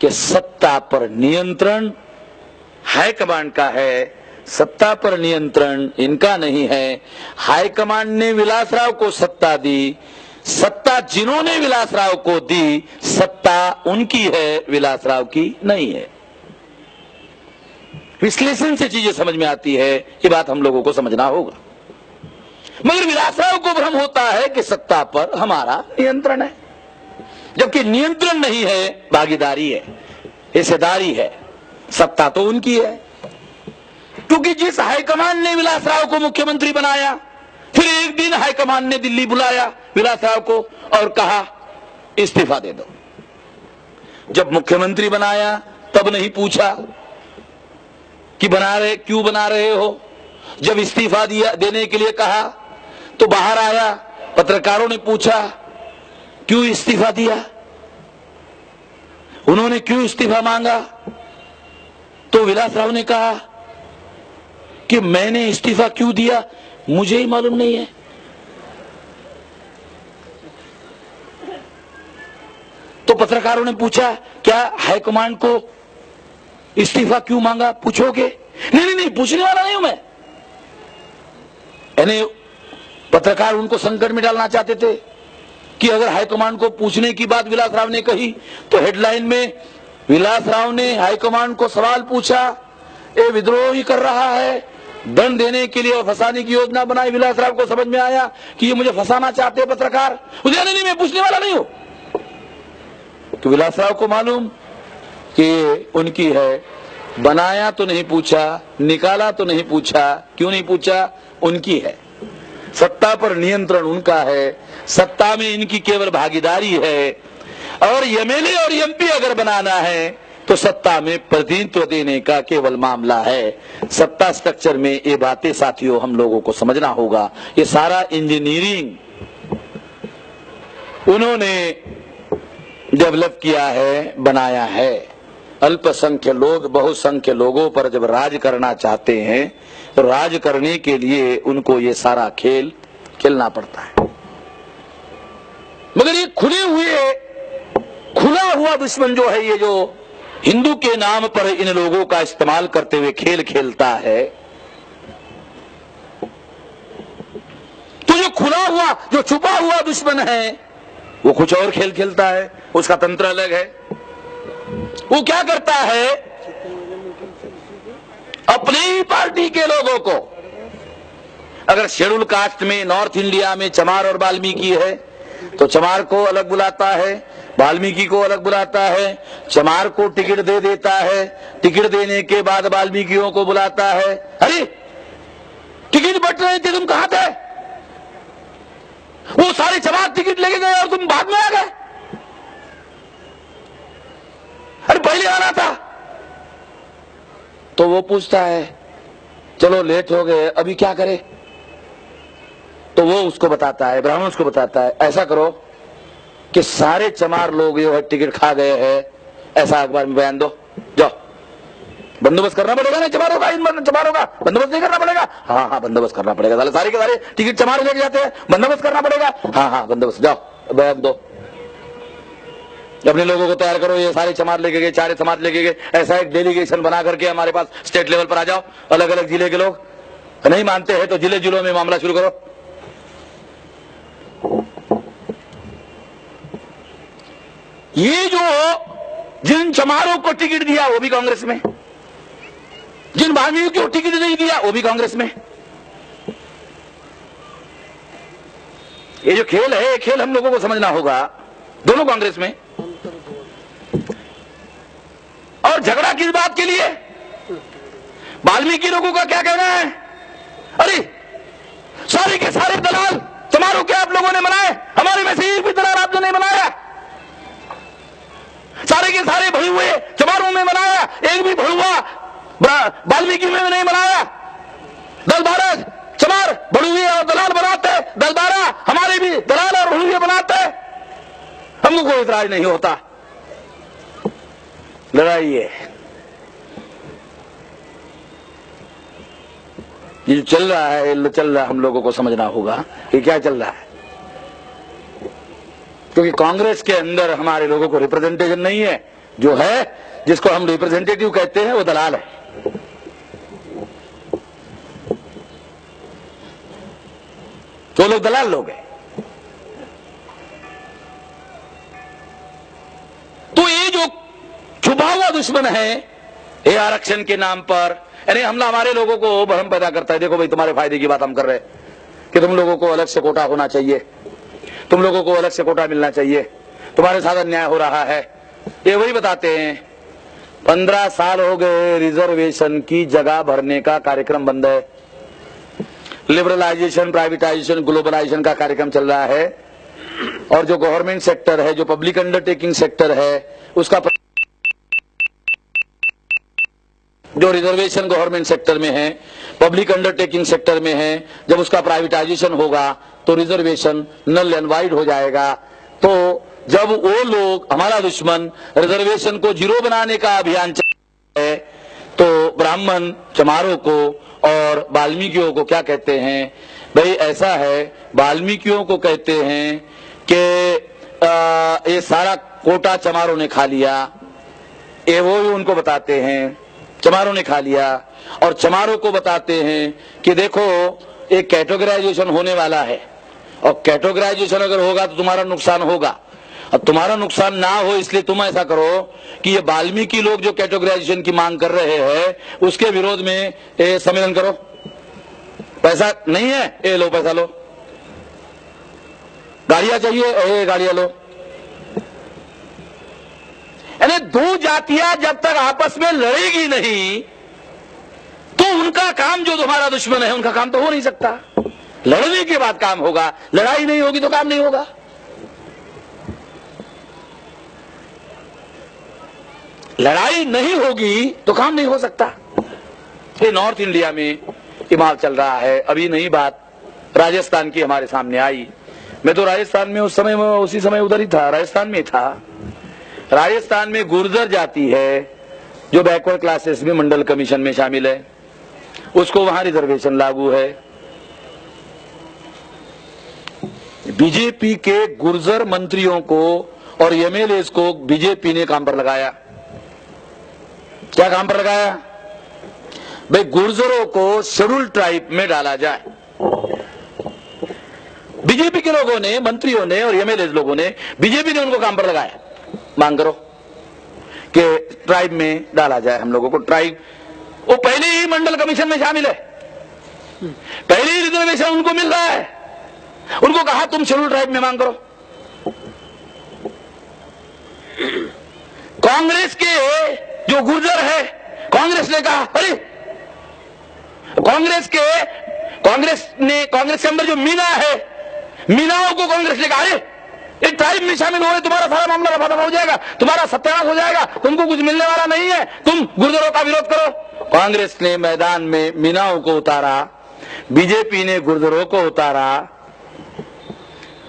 कि सत्ता पर नियंत्रण हाईकमांड का है, सत्ता पर नियंत्रण इनका नहीं है। हाईकमांड ने विलासराव को सत्ता दी, सत्ता जिन्होंने विलासराव को दी सत्ता उनकी है, विलासराव की नहीं है। विश्लेषण से चीजें समझ में आती है, ये बात हम लोगों को समझना होगा। मगर विलासराव को भ्रम होता है कि सत्ता पर हमारा नियंत्रण है, जबकि नियंत्रण नहीं है, भागीदारी है, हिस्सेदारी है। सत्ता तो उनकी है, क्योंकि जिस हाईकमान ने विलासराव को मुख्यमंत्री बनाया, फिर एक दिन हाईकमान ने दिल्ली बुलाया विलासराव को और कहा इस्तीफा दे दो। जब मुख्यमंत्री बनाया तब नहीं पूछा कि क्यों बना रहे हो। जब इस्तीफा देने के लिए कहा तो बाहर आया, पत्रकारों ने पूछा क्यों इस्तीफा दिया, उन्होंने क्यों इस्तीफा मांगा, तो विलासराव ने कहा कि मैंने इस्तीफा क्यों दिया मुझे ही मालूम नहीं है। तो पत्रकारों ने पूछा क्या हाईकमांड को इस्तीफा क्यों मांगा, पूछोगे? नहीं, पूछने वाला नहीं हूं मैं। यानी पत्रकार उनको संकट में डालना चाहते थे कि अगर हाईकमांड को पूछने की बात विलासराव ने कही तो हेडलाइन में विलासराव ने हाईकमांड को सवाल पूछा, ये विद्रोह ही कर रहा है, दंड देने के लिए और फंसाने की योजना बनाई। विलासराव को समझ में आया कि ये मुझे फंसाना चाहते हैं पत्रकार। नहीं, मैं पूछने वाला नहीं हूं। तो विलासराव को मालूम कि उनकी है, बनाया तो नहीं पूछा, निकाला तो नहीं पूछा, क्यों नहीं पूछा, उनकी है। सत्ता पर नियंत्रण उनका है, सत्ता में इनकी केवल भागीदारी है। और एमएलए और एमपी अगर बनाना है तो सत्ता में प्रतिनिधित्व देने का केवल मामला है। सत्ता स्ट्रक्चर में ये बातें साथियों हम लोगों को समझना होगा। ये सारा इंजीनियरिंग उन्होंने डेवलप किया है, बनाया है। अल्पसंख्य लोग बहुसंख्य लोगों पर जब राज करना चाहते हैं तो राज करने के लिए उनको ये सारा खेल खेलना पड़ता है। मगर ये खुला हुआ दुश्मन जो है, ये जो हिंदू के नाम पर इन लोगों का इस्तेमाल करते हुए खेल खेलता है, तो जो खुला हुआ जो छुपा हुआ दुश्मन है वो कुछ और खेल खेलता है, उसका तंत्र अलग है। वो क्या करता है, अपनी ही पार्टी के लोगों को, अगर शेड्यूल कास्ट में नॉर्थ इंडिया में चमार और वाल्मीकि है तो चमार को अलग बुलाता है, वाल्मीकि को अलग बुलाता है, चमार को टिकट दे देता है, टिकट देने के बाद वाल्मीकियों को बुलाता है। अरे टिकट बट रहे थे, तुम कहां थे? वो सारे चमार टिकट लेके गए और तुम बाद में आ गए। अरे पहले आना था। तो वो पूछता है चलो लेट हो गए, अभी क्या करे? तो वो उसको बताता है, ब्राह्मण उसको बताता है, ऐसा करो कि सारे चमार लोग जो है टिकट खा गए हैं, ऐसा अखबार में बयान दो, जाओ। बंदोबस्त करना पड़ेगा ना चमारों का, इन चमारों का बंदोबस्त नहीं करना पड़ेगा? हाँ बंदोबस्त करना पड़ेगा, सारे के सारे टिकट चमार लेके जाते हैं, बंदोबस्त करना पड़ेगा। हाँ बंदोबस्त, जाओ बयान दो, अपने लोगों को तैयार करो, ये सारे चमार लेके गए, चारे समाज लेके गए, ऐसा एक डेलीगेशन बना करके हमारे पास स्टेट लेवल पर आ जाओ, अलग अलग जिले के लोग। नहीं मानते हैं तो जिले जिलों में मामला शुरू करो। ये जो जिन चमारों को टिकट दिया वो भी कांग्रेस में, जिन वाल्मीकि को टिकट नहीं दिया वो भी कांग्रेस में। ये जो खेल है, ये खेल हम लोगों को समझना होगा, दोनों कांग्रेस में। और झगड़ा किस बात के लिए? वाल्मीकि लोगों का क्या कहना है? अरे सारे के सारे दलाल चमारों के आप लोगों ने बनाए, हमारे में से एक भी दलाल आपने नहीं बनाया। सारे के सारे भड़ुए चमारों में बनाया, एक भी भड़ुआ वाल्मीकि में नहीं बनाया। 10-12 चमार भड़ुए और दलाल बनाते, 10-12 हमारे भी दलाल और भड़ुए बनाते। हमको कोई इतराज नहीं होता। लड़ाई है ये चल रहा है, हम लोगों को समझना होगा कि क्या चल रहा है। क्योंकि कांग्रेस के अंदर हमारे लोगों को रिप्रेजेंटेशन नहीं है। जो है, जिसको हम रिप्रेजेंटेटिव कहते हैं, वो दलाल है। तो लोग दलाल लोग हैं। तो ये जो छुपा हुआ दुश्मन है, ये आरक्षण के नाम पर यानी हमला हमारे लोगों को भ्रम पैदा करता है। देखो भाई, तुम्हारे फायदे की बात हम कर रहे हैं कि तुम लोगों को अलग से कोटा होना चाहिए, तुम लोगों को अलग से कोटा मिलना चाहिए, तुम्हारे साथ अन्याय हो रहा है। ये वही बताते हैं 15 साल हो गए रिजर्वेशन की जगह भरने का कार्यक्रम बंद है। लिबरलाइजेशन, प्राइवेटाइजेशन, ग्लोबलाइजेशन का कार्यक्रम चल रहा है। और जो गवर्नमेंट सेक्टर है, जो पब्लिक अंडरटेकिंग सेक्टर है, उसका जो रिजर्वेशन गवर्नमेंट सेक्टर में है, पब्लिक अंडरटेकिंग सेक्टर में है, जब उसका प्राइवेटाइजेशन होगा तो रिजर्वेशन नल एंड वाइड हो जाएगा। तो जब वो लोग, हमारा दुश्मन, रिजर्वेशन को जीरो बनाने का अभियान चल रहा है, तो ब्राह्मण चमारों को और वाल्मीकियों को क्या कहते हैं? भाई ऐसा है, वाल्मीकियों को कहते हैं कि ये सारा कोटा चमारों ने खा लिया। ये वो उनको बताते हैं चमारों ने खा लिया। और चमारों को बताते हैं कि देखो, एक कैटेगराइजेशन होने वाला है, और कैटेगराइजेशन अगर होगा तो तुम्हारा नुकसान होगा। अब तुम्हारा नुकसान ना हो इसलिए तुम ऐसा करो कि ये वाल्मीकि लोग जो कैटेगराइजेशन की मांग कर रहे हैं, उसके विरोध में सम्मेलन करो। पैसा नहीं है, ये लो, पैसा लो। गाड़ियां चाहिए, ये गाड़ियां लो। यानी दो जातियां जब तक आपस में लड़ेगी नहीं, तो उनका काम, जो तुम्हारा दुश्मन है, उनका काम तो हो नहीं सकता। लड़ने के बाद काम होगा, लड़ाई नहीं होगी तो काम नहीं होगा। लड़ाई नहीं होगी तो काम नहीं हो सकता। ये नॉर्थ इंडिया में ये माल चल रहा है। अभी नई बात राजस्थान की हमारे सामने आई। मैं तो राजस्थान में उस समय, उसी समय उधर ही था, राजस्थान में था। राजस्थान में गुर्जर जाति है जो बैकवर्ड क्लासेस में मंडल कमीशन में शामिल है, उसको वहां रिजर्वेशन लागू है। बीजेपी के गुर्जर मंत्रियों को और एमएलए को बीजेपी ने काम पर लगाया। क्या काम पर लगाया? भाई गुर्जरों को शेड्यूल ट्राइब में डाला जाए। बीजेपी के लोगों ने, मंत्रियों ने और एमएलए लोगों ने, बीजेपी ने उनको काम पर लगाया। मांग करो कि ट्राइब में डाला जाए हम लोगों को। ट्राइब वो पहले ही मंडल कमीशन में शामिल है, पहले ही रिजर्वेशन उनको मिल रहा है। उनको कहा तुम शेड्यूल ट्राइब में मांग करो। कांग्रेस के जो गुर्जर है, कांग्रेस ने कहा अरे, कांग्रेस के अंदर जो मीना है, मीनाओं को कांग्रेस ने कहा अरे ये ट्राइब में शामिल हो गए, तुम्हारा सारा मामला रफा-दफा हो जाएगा, तुम्हारा सत्यानाश हो जाएगा, तुमको कुछ मिलने वाला नहीं है, तुम गुर्जरों का विरोध करो। कांग्रेस ने मैदान में मीनाओं को उतारा, बीजेपी ने गुर्जरों को उतारा।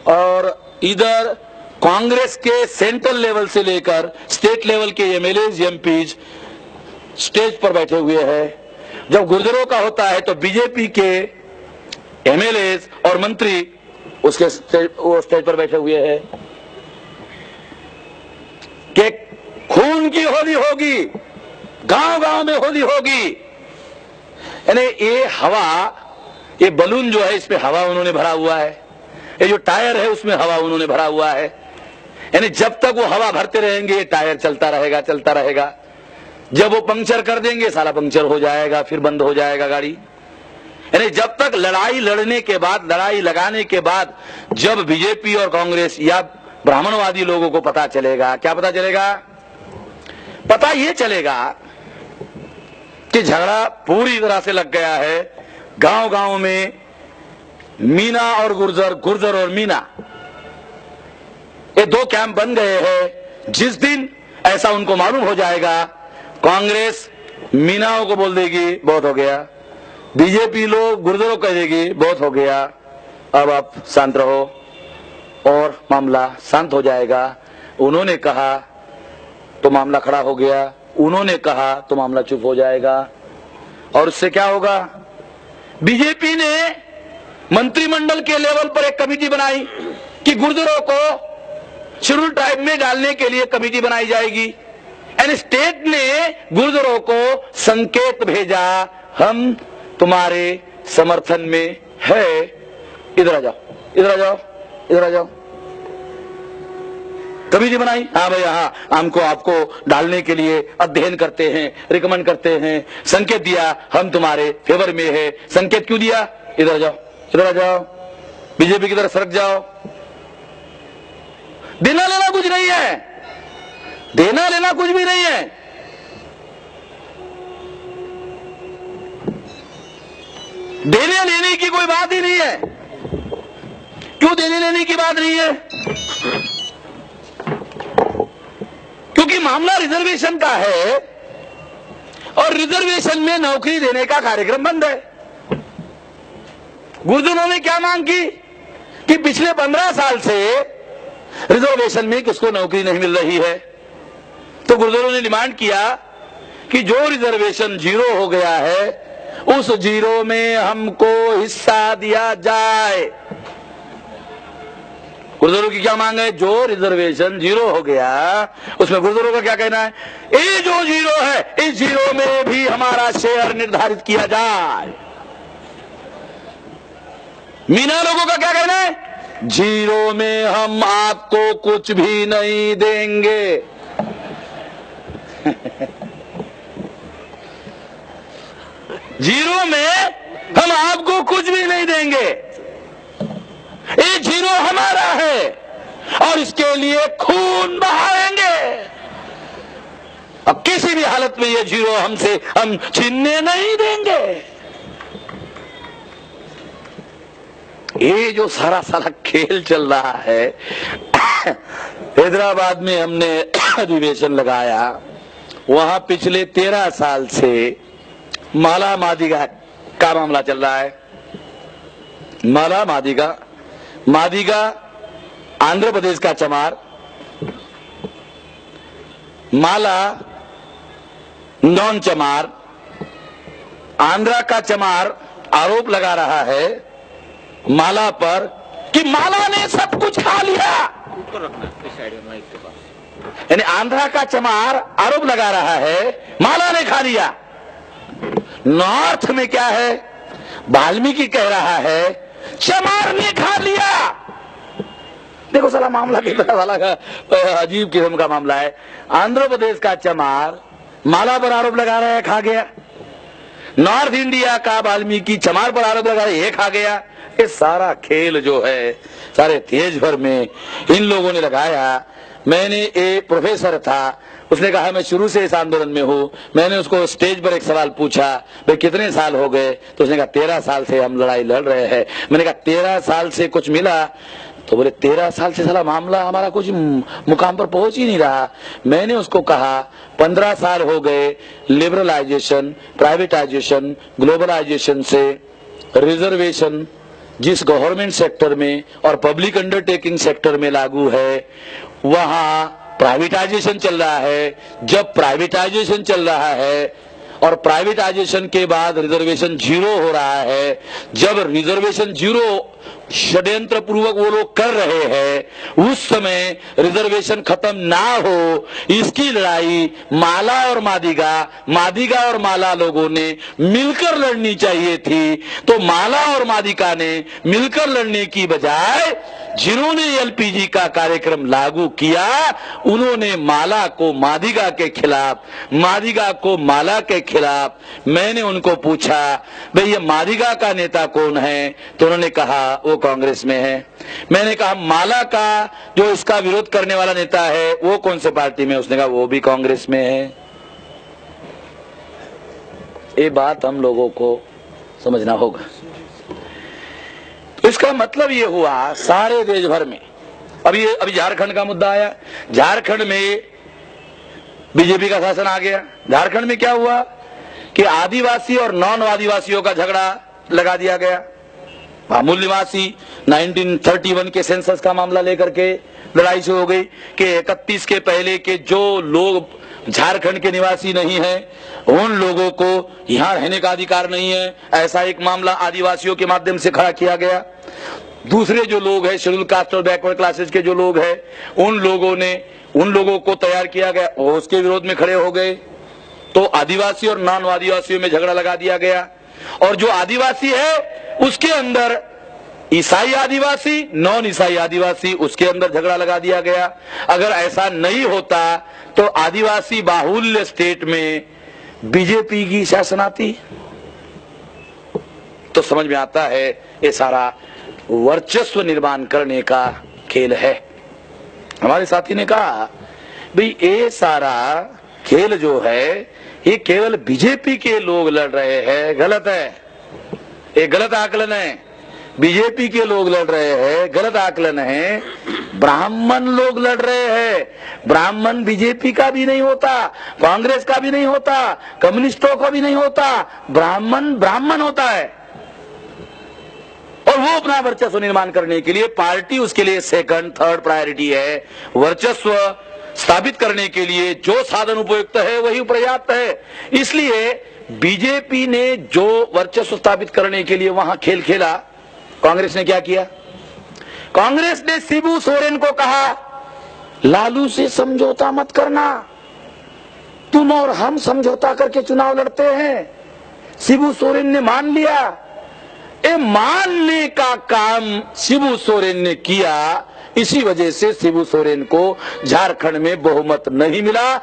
और इधर कांग्रेस के सेंट्रल लेवल से लेकर स्टेट लेवल के एमएलए, एमपीज स्टेज पर बैठे हुए हैं। जब गुर्जरों का होता है तो बीजेपी के एमएलए और मंत्री उसके स्टेज पर बैठे हुए हैं कि खून की होली होगी, गांव गांव में होली होगी। यानी ये हवा ये बलून जो है इसमें हवा उन्होंने भरा हुआ है, ये जो टायर है उसमें हवा उन्होंने भरा हुआ है। यानी जब तक वो हवा भरते रहेंगे ये टायर चलता रहेगा चलता रहेगा। जब वो पंक्चर कर देंगे साला पंक्चर हो जाएगा, फिर बंद हो जाएगा गाड़ी। यानी जब तक लड़ाई लड़ने के बाद, लड़ाई लगाने के बाद जब बीजेपी और कांग्रेस या ब्राह्मणवादी लोगों को पता चलेगा, क्या पता चलेगा? पता ये चलेगा कि झगड़ा पूरी तरह से लग गया है। गांव गांव में मीना और गुर्जर, गुर्जर और मीना, ये दो कैंप बन गए हैं। जिस दिन ऐसा उनको मालूम हो जाएगा, कांग्रेस मीनाओं को बोल देगी बहुत हो गया, बीजेपी लोग गुर्जरों को कह देगी बहुत हो गया, अब आप शांत रहो, और मामला शांत हो जाएगा। उन्होंने कहा तो मामला खड़ा हो गया, उन्होंने कहा तो मामला चुप हो जाएगा। और उससे क्या होगा? बीजेपी ने मंत्रिमंडल के लेवल पर एक कमेटी बनाई कि गुर्जरों को शेड्यूल ट्राइब में डालने के लिए कमेटी बनाई जाएगी। एंड स्टेट ने गुर्जरों को संकेत भेजा, हम तुम्हारे समर्थन में है, इधर आ जाओ, इधर आ जाओ, इधर आ जाओ। कमेटी बनाई, हाँ भाई हाँ, हमको आपको डालने के लिए अध्ययन करते हैं, रिकमेंड करते हैं, संकेत दिया हम तुम्हारे फेवर में है। संकेत क्यों दिया? इधर आ जाओ, इधर आ जाओ, बीजेपी की तरफ सरक जाओ। देना लेना कुछ नहीं है, देना लेना कुछ भी नहीं है। देने लेने की कोई बात ही नहीं है। क्यों देने लेने की बात नहीं है? क्योंकि मामला रिजर्वेशन का है और रिजर्वेशन में नौकरी देने का कार्यक्रम बंद है। गुर्जरों ने क्या मांग की कि पिछले 15 साल से रिजर्वेशन में किसको नौकरी नहीं मिल रही है। तो गुर्जरों ने डिमांड किया कि जो रिजर्वेशन जीरो हो गया है उस जीरो में हमको हिस्सा दिया जाए। गुर्जरों की क्या मांग है? जो रिजर्वेशन जीरो हो गया उसमें गुर्जरों का क्या कहना है? ये जो जीरो है इस जीरो में भी हमारा शेयर निर्धारित किया जाए। मीना लोगों का क्या कहना है? जीरो में हम आपको कुछ भी नहीं देंगे। जीरो में हम आपको कुछ भी नहीं देंगे, ये जीरो हमारा है और इसके लिए खून बहाएंगे। अब किसी भी हालत में ये जीरो हमसे हम छीनने नहीं देंगे। ये जो सारा खेल चल रहा है, हैदराबाद में हमने अधिवेशन लगाया, वहां पिछले 13 साल से माला मादिगा का मामला चल रहा है। माला मादिगा, मादिगा आंध्र प्रदेश का चमार, माला नॉन चमार। आंध्रा का चमार आरोप लगा रहा है माला पर कि माला ने सब कुछ खा लिया। यानी आंध्रा का चमार आरोप लगा रहा है माला ने खा लिया। नॉर्थ में क्या है? वाल्मीकि कह रहा है चमार ने खा लिया। देखो साला मामला कितना साला अजीब किस्म का मामला है। आंध्र प्रदेश का चमार माला पर आरोप लगा रहा है खा गया। नॉर्थ इंडिया का वाल्मीकि चमार पर आरोप लगा रहा है ये खा गया। ये सारा खेल जो है सारे देश भर में इन लोगों ने लगाया। मैंने एक प्रोफेसर था, उसने कहा मैं शुरू से इस आंदोलन में हूं। मैंने उसको स्टेज पर एक सवाल पूछा, भाई कितने साल हो गए? तो उसने कहा 13 साल से हम लड़ाई लड़ रहे हैं। मैंने कहा 13 साल से कुछ मिला? तो बोले 13 साल से साला मामला हमारा कुछ मुकाम पर पहुंच ही नहीं रहा। मैंने उसको कहा 15 साल हो गए लिबरलाइजेशन, प्राइवेटाइजेशन, ग्लोबलाइजेशन से रिजर्वेशन जिस गवर्नमेंट सेक्टर में और पब्लिक अंडरटेकिंग सेक्टर में लागू है वहां प्राइवेटाइजेशन चल रहा है। जब प्राइवेटाइजेशन चल रहा है और प्राइवेटाइजेशन के बाद रिजर्वेशन जीरो हो रहा है। जब रिजर्वेशन जीरो षड्यंत्र पूर्वक वो लोग कर रहे हैं, उस समय रिजर्वेशन खत्म ना हो, इसकी लड़ाई माला और मादिगा, मादिगा और माला लोगों ने मिलकर लड़नी चाहिए थी। तो माला और मादिका ने मिलकर लड़ने की बजाय जिन्होंने एलपीजी का कार्यक्रम लागू किया, उन्होंने माला को मादिगा के खिलाफ, मादिगा को माला के खिलाफ। मैंने उनको पूछा, भाई ये मादिगा का नेता कौन है? तो उन्होंने कहा वो कांग्रेस में है। मैंने कहा माला का जो इसका विरोध करने वाला नेता है वो कौन से पार्टी में? उसने कहा वो भी कांग्रेस में है। ये बात हम लोगों को समझना होगा। तो इसका मतलब ये हुआ सारे देश भर में, अभी झारखंड का मुद्दा आया, झारखंड में बीजेपी का शासन आ गया। झारखंड में क्या हुआ कि आदिवासी और नॉन आदिवासियों का झगड़ा लगा दिया गया। मूल निवासी 1931 के सेंसस का मामला लेकर के लड़ाई शुरू हो गई कि 31 के पहले के जो लोग झारखंड के निवासी नहीं हैं, उन लोगों को यहां रहने का अधिकार नहीं है। ऐसा एक मामला आदिवासियों के माध्यम से खड़ा किया गया। दूसरे जो लोग हैं, शेड्यूल कास्ट और बैकवर्ड क्लासेस के जो लोग हैं, उन लोगों को तैयार किया गया और उसके विरोध में खड़े हो गए। तो आदिवासी और नॉन आदिवासियों में झगड़ा लगा दिया गया। और जो आदिवासी है उसके अंदर ईसाई आदिवासी, नॉन ईसाई आदिवासी, उसके अंदर झगड़ा लगा दिया गया। अगर ऐसा नहीं होता तो आदिवासी बाहुल्य स्टेट में बीजेपी की शासन आती। तो समझ में आता है ये सारा वर्चस्व निर्माण करने का खेल है। हमारे साथी ने कहा भाई ये सारा खेल जो है ये केवल बीजेपी के लोग लड़ रहे हैं, गलत है। ये गलत आकलन है। बीजेपी के लोग लड़ रहे हैं, गलत आकलन है। ब्राह्मण लोग लड़ रहे हैं। ब्राह्मण बीजेपी का भी नहीं होता, कांग्रेस का भी नहीं होता, कम्युनिस्टों का भी नहीं होता। ब्राह्मण ब्राह्मण होता है और वो अपना वर्चस्व निर्माण करने के लिए पार्टी उसके लिए सेकंड थर्ड प्रायोरिटी है। वर्चस्व स्थापित करने के लिए जो साधन उपयुक्त है वही पर्याप्त है। इसलिए बीजेपी ने जो वर्चस्व स्थापित करने के लिए वहां खेल खेला, कांग्रेस ने क्या किया? कांग्रेस ने शिबू सोरेन को कहा लालू से समझौता मत करना, तुम और हम समझौता करके चुनाव लड़ते हैं। शिबू सोरेन ने मान लिया। ये मानने का काम शिबू सोरेन ने किया। इसी वजह से शिबू सोरेन को झारखंड में बहुमत नहीं मिला।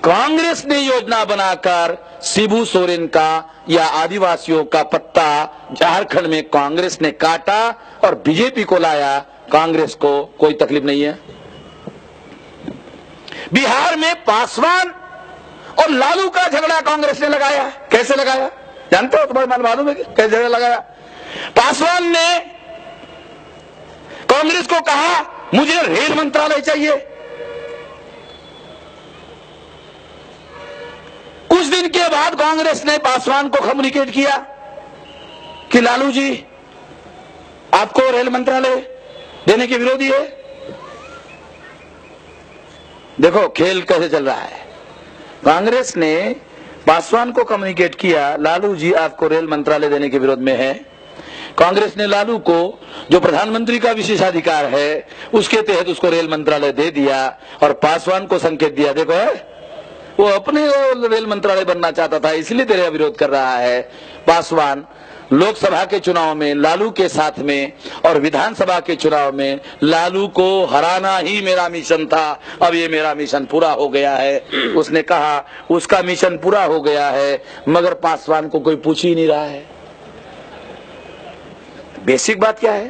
कांग्रेस ने योजना बनाकर शिबू सोरेन का या आदिवासियों का पत्ता झारखंड में कांग्रेस ने काटा और बीजेपी को लाया। कांग्रेस को कोई तकलीफ नहीं है। बिहार में पासवान और लालू का झगड़ा कांग्रेस ने लगाया। कैसे लगाया जानते हो? तुम्हारे मालूम है कैसे झगड़ा लगाया? पासवान ने कांग्रेस को कहा मुझे रेल मंत्रालय चाहिए। कुछ दिन के बाद कांग्रेस ने पासवान को कम्युनिकेट किया कि लालू जी आपको रेल मंत्रालय देने के विरोधी है। देखो खेल कैसे चल रहा है। कांग्रेस ने पासवान को कम्युनिकेट किया लालू जी आपको रेल मंत्रालय देने के विरोध में है। कांग्रेस ने लालू को जो प्रधानमंत्री का विशेषाधिकार है उसके तहत उसको रेल मंत्रालय दे दिया और पासवान को संकेत दिया देखो वो अपने रेल मंत्रालय बनना चाहता था इसलिए तेरा विरोध कर रहा है। पासवान लोकसभा के चुनाव में लालू के साथ में और विधानसभा के चुनाव में लालू को हराना ही मेरा मिशन था। अब ये मेरा मिशन पूरा हो गया है। उसने कहा उसका मिशन पूरा हो गया है मगर पासवान को कोई पूछ ही नहीं रहा है। बेसिक बात क्या है?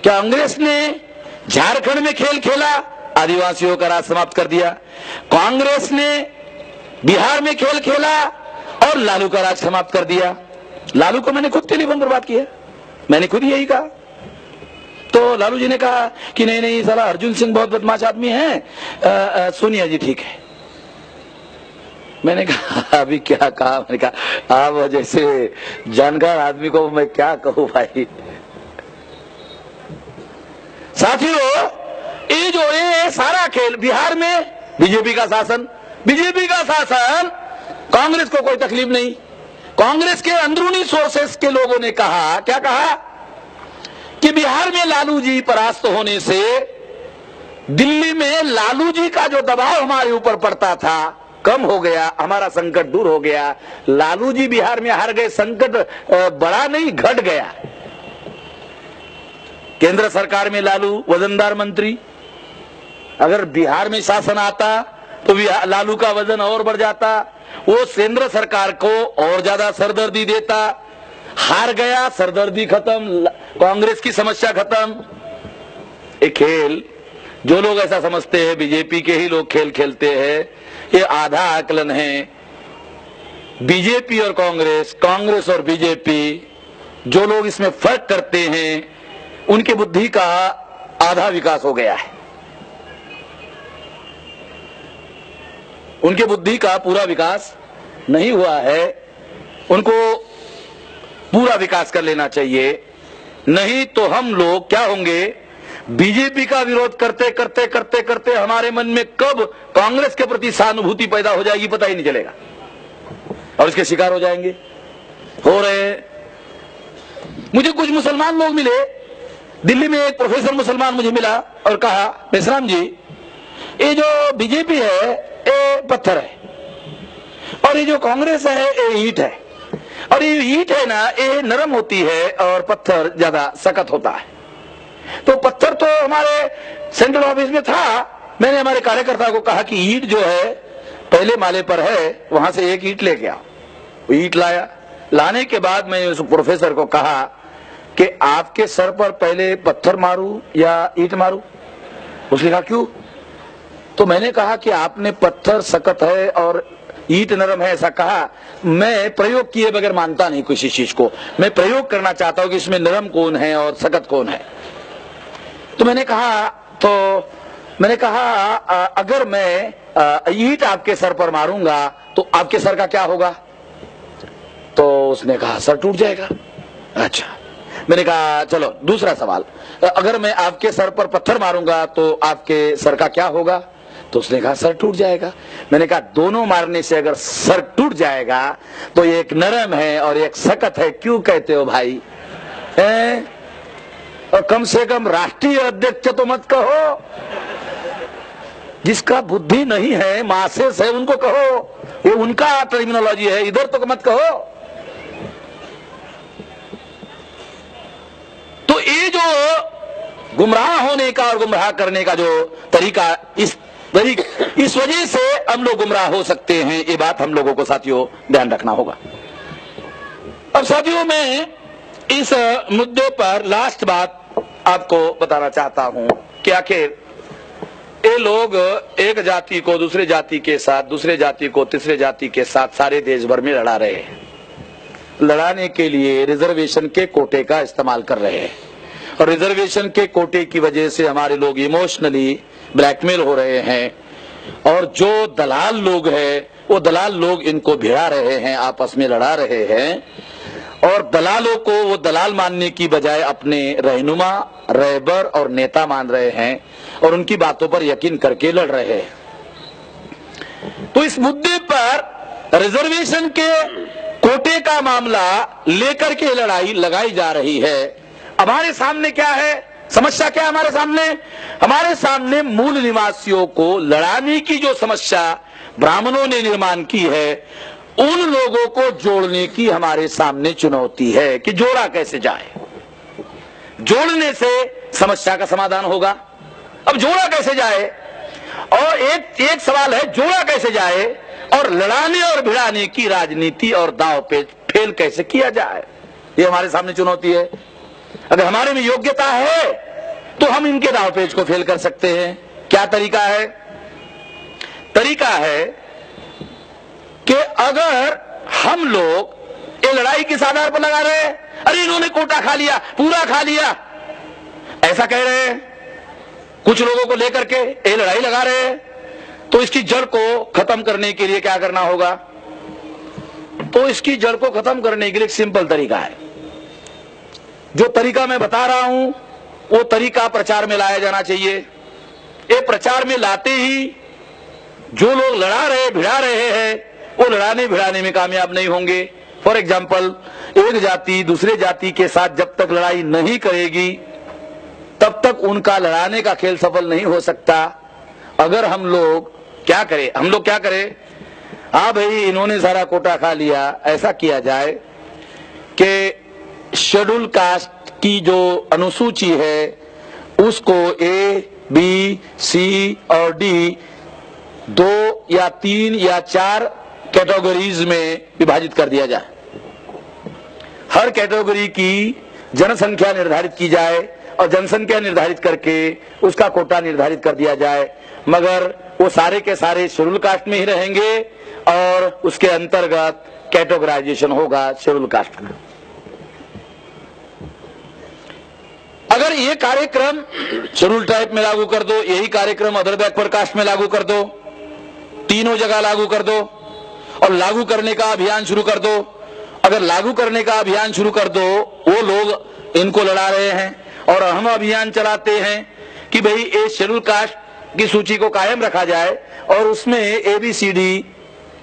क्या कांग्रेस ने झारखंड में खेल खेला, आदिवासियों का राज समाप्त कर दिया। कांग्रेस ने बिहार में खेल खेला और लालू का राज समाप्त कर दिया। लालू को मैंने खुद टेलीफोन पर बात किया, मैंने खुद यही कहा। तो लालू जी ने कहा कि नहीं नहीं साला अर्जुन सिंह बहुत बदमाश आदमी है, सोनिया जी ठीक है। मैंने कहा अभी क्या कहा? मैंने कहा आप जैसे जानकार आदमी को मैं क्या कहूं भाई। साथियों ये सारा खेल बिहार में बीजेपी का शासन कांग्रेस को कोई तकलीफ नहीं। कांग्रेस के अंदरूनी सोर्सेस के लोगों ने कहा, क्या कहा कि बिहार में लालू जी परास्त होने से दिल्ली में लालू जी का जो दबाव हमारे ऊपर पड़ता था कम हो गया, हमारा संकट दूर हो गया। लालू जी बिहार में हार गए, संकट बढ़ा नहीं घट गया। केंद्र सरकार में लालू वजनदार मंत्री, अगर बिहार में शासन आता तो लालू का वजन और बढ़ जाता, वो केंद्र सरकार को और ज्यादा सरदर्दी देता। हार गया, सरदर्दी खत्म, कांग्रेस की समस्या खत्म। एक खेल जो लोग ऐसा समझते हैं बीजेपी के ही लोग खेल खेलते हैं, ये आधा आकलन है। बीजेपी और कांग्रेस, कांग्रेस और बीजेपी, जो लोग इसमें फर्क करते हैं उनके बुद्धि का आधा विकास हो गया है, उनके बुद्धि का पूरा विकास नहीं हुआ है। उनको पूरा विकास कर लेना चाहिए, नहीं तो हम लोग क्या होंगे, बीजेपी का विरोध करते करते करते करते हमारे मन में कब कांग्रेस के प्रति सहानुभूति पैदा हो जाएगी पता ही नहीं चलेगा और इसके शिकार हो जाएंगे, हो रहे। मुझे कुछ मुसलमान लोग मिले दिल्ली में, एक प्रोफेसर मुसलमान मुझे मिला और कहा, मेसराम जी ये जो बीजेपी है ये पत्थर है और ये जो कांग्रेस है ये ईंट है, और ये ईंट है ना ये नरम होती है और पत्थर ज्यादा सख्त होता है। तो पत्थर तो हमारे सेंट्रल ऑफिस में था, मैंने हमारे कार्यकर्ता को कहा कि ईंट जो है पहले माले पर है, वहां से एक ईंट लेके आओ। ईंट लाया, लाने के बाद मैं उस प्रोफेसर को कहा कि आपके सर पर पहले पत्थर मारूं या ईंट मारूं? उसने कहा क्यों? तो मैंने कहा कि आपने पत्थर सख्त है और ईंट नरम है ऐसा कहा, मैं प्रयोग किए बगैर मानता नहीं किसी चीज को, मैं प्रयोग करना चाहता हूं कि इसमें नरम कौन है और सख्त कौन है। तो मैंने कहा अगर मैं ईंट आपके सर पर मारूंगा तो आपके सर का क्या होगा? तो उसने कहा सर टूट जाएगा। अच्छा, मैंने कहा चलो दूसरा सवाल, अगर मैं आपके सर पर पत्थर मारूंगा तो आपके सर का क्या होगा? तो उसने कहा सर टूट जाएगा। मैंने कहा दोनों मारने से अगर सर टूट जाएगा तो एक नरम है और एक सख्त है, क्यों कहते हो भाई? और कम से कम राष्ट्रीय अध्यक्ष तो मत कहो, जिसका बुद्धि नहीं है, मासेस है, उनको कहो, ये उनका टर्मिनोलॉजी है, इधर तो मत कहो। तो ये जो गुमराह होने का और गुमराह करने का जो तरीका, इस वजह से हम लोग गुमराह हो सकते हैं, ये बात हम लोगों को साथियों ध्यान रखना होगा। अब साथियों मैं इस मुद्दे पर लास्ट बात आपको बताना चाहता हूं कि आखिर ये लोग एक जाति को दूसरे जाति के साथ, दूसरे जाति को तीसरे जाति के साथ सारे देश भर में लड़ा रहे हैं। लड़ाने के लिए रिजर्वेशन के कोटे का इस्तेमाल कर रहे हैं और रिजर्वेशन के कोटे की वजह से हमारे लोग इमोशनली ब्लैकमेल हो रहे हैं और जो दलाल लोग हैं वो दलाल लोग इनको भिड़ा रहे हैं, आपस में लड़ा रहे हैं और दलालों को वो दलाल मानने की बजाय अपने रहनुमा, रहबर और नेता मान रहे हैं और उनकी बातों पर यकीन करके लड़ रहे हैं। तो इस मुद्दे पर रिजर्वेशन के कोटे का मामला लेकर के लड़ाई लगाई जा रही है। हमारे सामने क्या है, समस्या क्या है हमारे सामने? हमारे सामने मूल निवासियों को लड़ाने की जो समस्या ब्राह्मणों ने निर्माण की है, उन लोगों को जोड़ने की हमारे सामने चुनौती है कि जोड़ा कैसे जाए। जोड़ने से समस्या का समाधान होगा। अब जोड़ा कैसे जाए, और एक सवाल है जोड़ा कैसे जाए, और लड़ाने और भिड़ाने की राजनीति और दांव पे फेल कैसे किया जाए, ये हमारे सामने चुनौती है। अगर हमारे में योग्यता है तो हम इनके दांवपेच को फेल कर सकते हैं। क्या तरीका है? तरीका है कि अगर हम लोग ये लड़ाई किस आधार पर लगा रहे हैं, अरे इन्होंने कोटा खा लिया, पूरा खा लिया, ऐसा कह रहे हैं, कुछ लोगों को लेकर के ये लड़ाई लगा रहे हैं, तो इसकी जड़ को खत्म करने के लिए क्या करना होगा? तो इसकी जड़ को खत्म करने के लिए एक सिंपल तरीका है। जो तरीका मैं बता रहा हूं वो तरीका प्रचार में लाया जाना चाहिए। ये प्रचार में लाते ही जो लोग लड़ा रहे, भिड़ा रहे हैं, वो लड़ाने भिड़ाने में कामयाब नहीं होंगे। फॉर एग्जाम्पल, एक जाति दूसरे जाति के साथ जब तक लड़ाई नहीं करेगी तब तक उनका लड़ाने का खेल सफल नहीं हो सकता। अगर हम लोग क्या करें, हाँ भाई इन्होंने सारा कोटा खा लिया, ऐसा किया जाए कि शेड्यूल कास्ट की जो अनुसूची है उसको ए, बी, सी और डी 2 या 3 या 4 कैटेगरीज में विभाजित कर दिया जाए। हर कैटेगरी की जनसंख्या निर्धारित की जाए और जनसंख्या निर्धारित करके उसका कोटा निर्धारित कर दिया जाए, मगर वो सारे के सारे शेड्यूल कास्ट में ही रहेंगे और उसके अंतर्गत कैटेगराइजेशन होगा शेड्यूल कास्ट का। अगर ये कार्यक्रम शेड्यूल टाइप में लागू कर दो, यही कार्यक्रम अदर बैकवर्ड कास्ट में लागू कर दो, तीनों जगह लागू कर दो और लागू करने का अभियान शुरू कर दो। अगर लागू करने का अभियान शुरू कर दो, वो लोग इनको लड़ा रहे हैं और हम अभियान चलाते हैं कि भाई इस शेड्यूल कास्ट की सूची को कायम रखा जाए और उसमें ABCD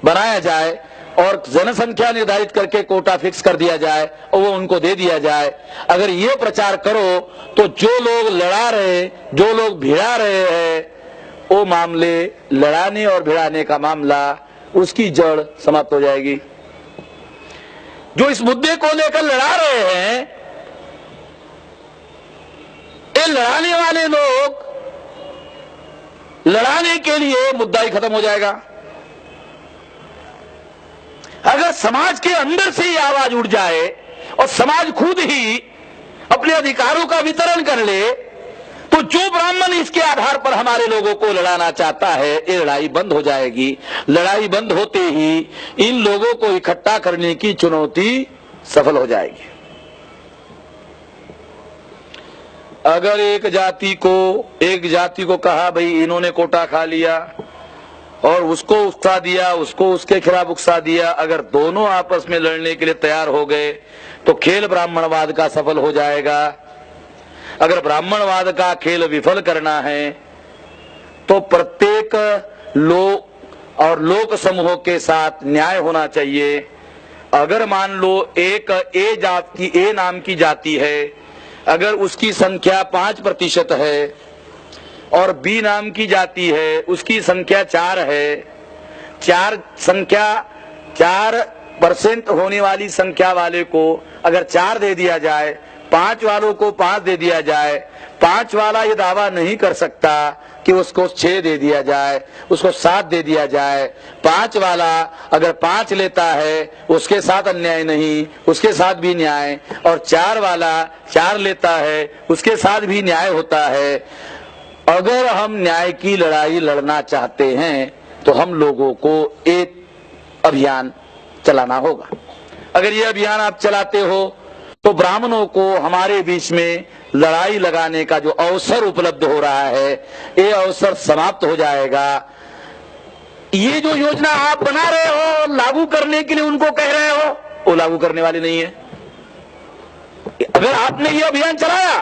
बनाया जाए और जनसंख्या निर्धारित करके कोटा फिक्स कर दिया जाए और वो उनको दे दिया जाए। अगर ये प्रचार करो तो जो लोग लड़ा रहे, जो लोग भिड़ा रहे हैं, वो मामले लड़ाने और भिड़ाने का मामला उसकी जड़ समाप्त हो जाएगी। जो इस मुद्दे को लेकर लड़ा रहे हैं, ये लड़ाने वाले लोग लड़ाने के लिए मुद्दा ही खत्म हो जाएगा। अगर समाज के अंदर से ही आवाज उठ जाए और समाज खुद ही अपने अधिकारों का वितरण कर ले, तो जो ब्राह्मण इसके आधार पर हमारे लोगों को लड़ाना चाहता है, ये लड़ाई बंद हो जाएगी। लड़ाई बंद होते ही इन लोगों को इकट्ठा करने की चुनौती सफल हो जाएगी। अगर एक जाति को कहा भाई इन्होंने कोटा खा लिया और उसको उकसा दिया, उसको उसके खिलाफ उकसा दिया, अगर दोनों आपस में लड़ने के लिए तैयार हो गए तो खेल ब्राह्मणवाद का सफल हो जाएगा। अगर ब्राह्मणवाद का खेल विफल करना है तो प्रत्येक लोक और लोक समूहों के साथ न्याय होना चाहिए। अगर मान लो एक ए नाम की जाति है, अगर उसकी संख्या 5% है और बी नाम की जाति है उसकी संख्या 4 है, 4% होने वाली संख्या वाले को अगर 4 दे दिया जाए, 5 वालों को 5 दे दिया जाए, 5 वाला ये दावा नहीं कर सकता कि उसको 6 दे दिया जाए, उसको 7 दे दिया जाए। 5 वाला अगर 5 लेता है उसके साथ अन्याय नहीं, उसके साथ भी न्याय, और 4 वाला 4 लेता है उसके साथ भी न्याय होता है। अगर हम न्याय की लड़ाई लड़ना चाहते हैं तो हम लोगों को एक अभियान चलाना होगा। अगर ये अभियान आप चलाते हो तो ब्राह्मणों को हमारे बीच में लड़ाई लगाने का जो अवसर उपलब्ध हो रहा है, ये अवसर समाप्त हो जाएगा। ये जो योजना आप बना रहे हो, लागू करने के लिए उनको कह रहे हो, वो लागू करने वाले नहीं है। अगर आपने ये अभियान चलाया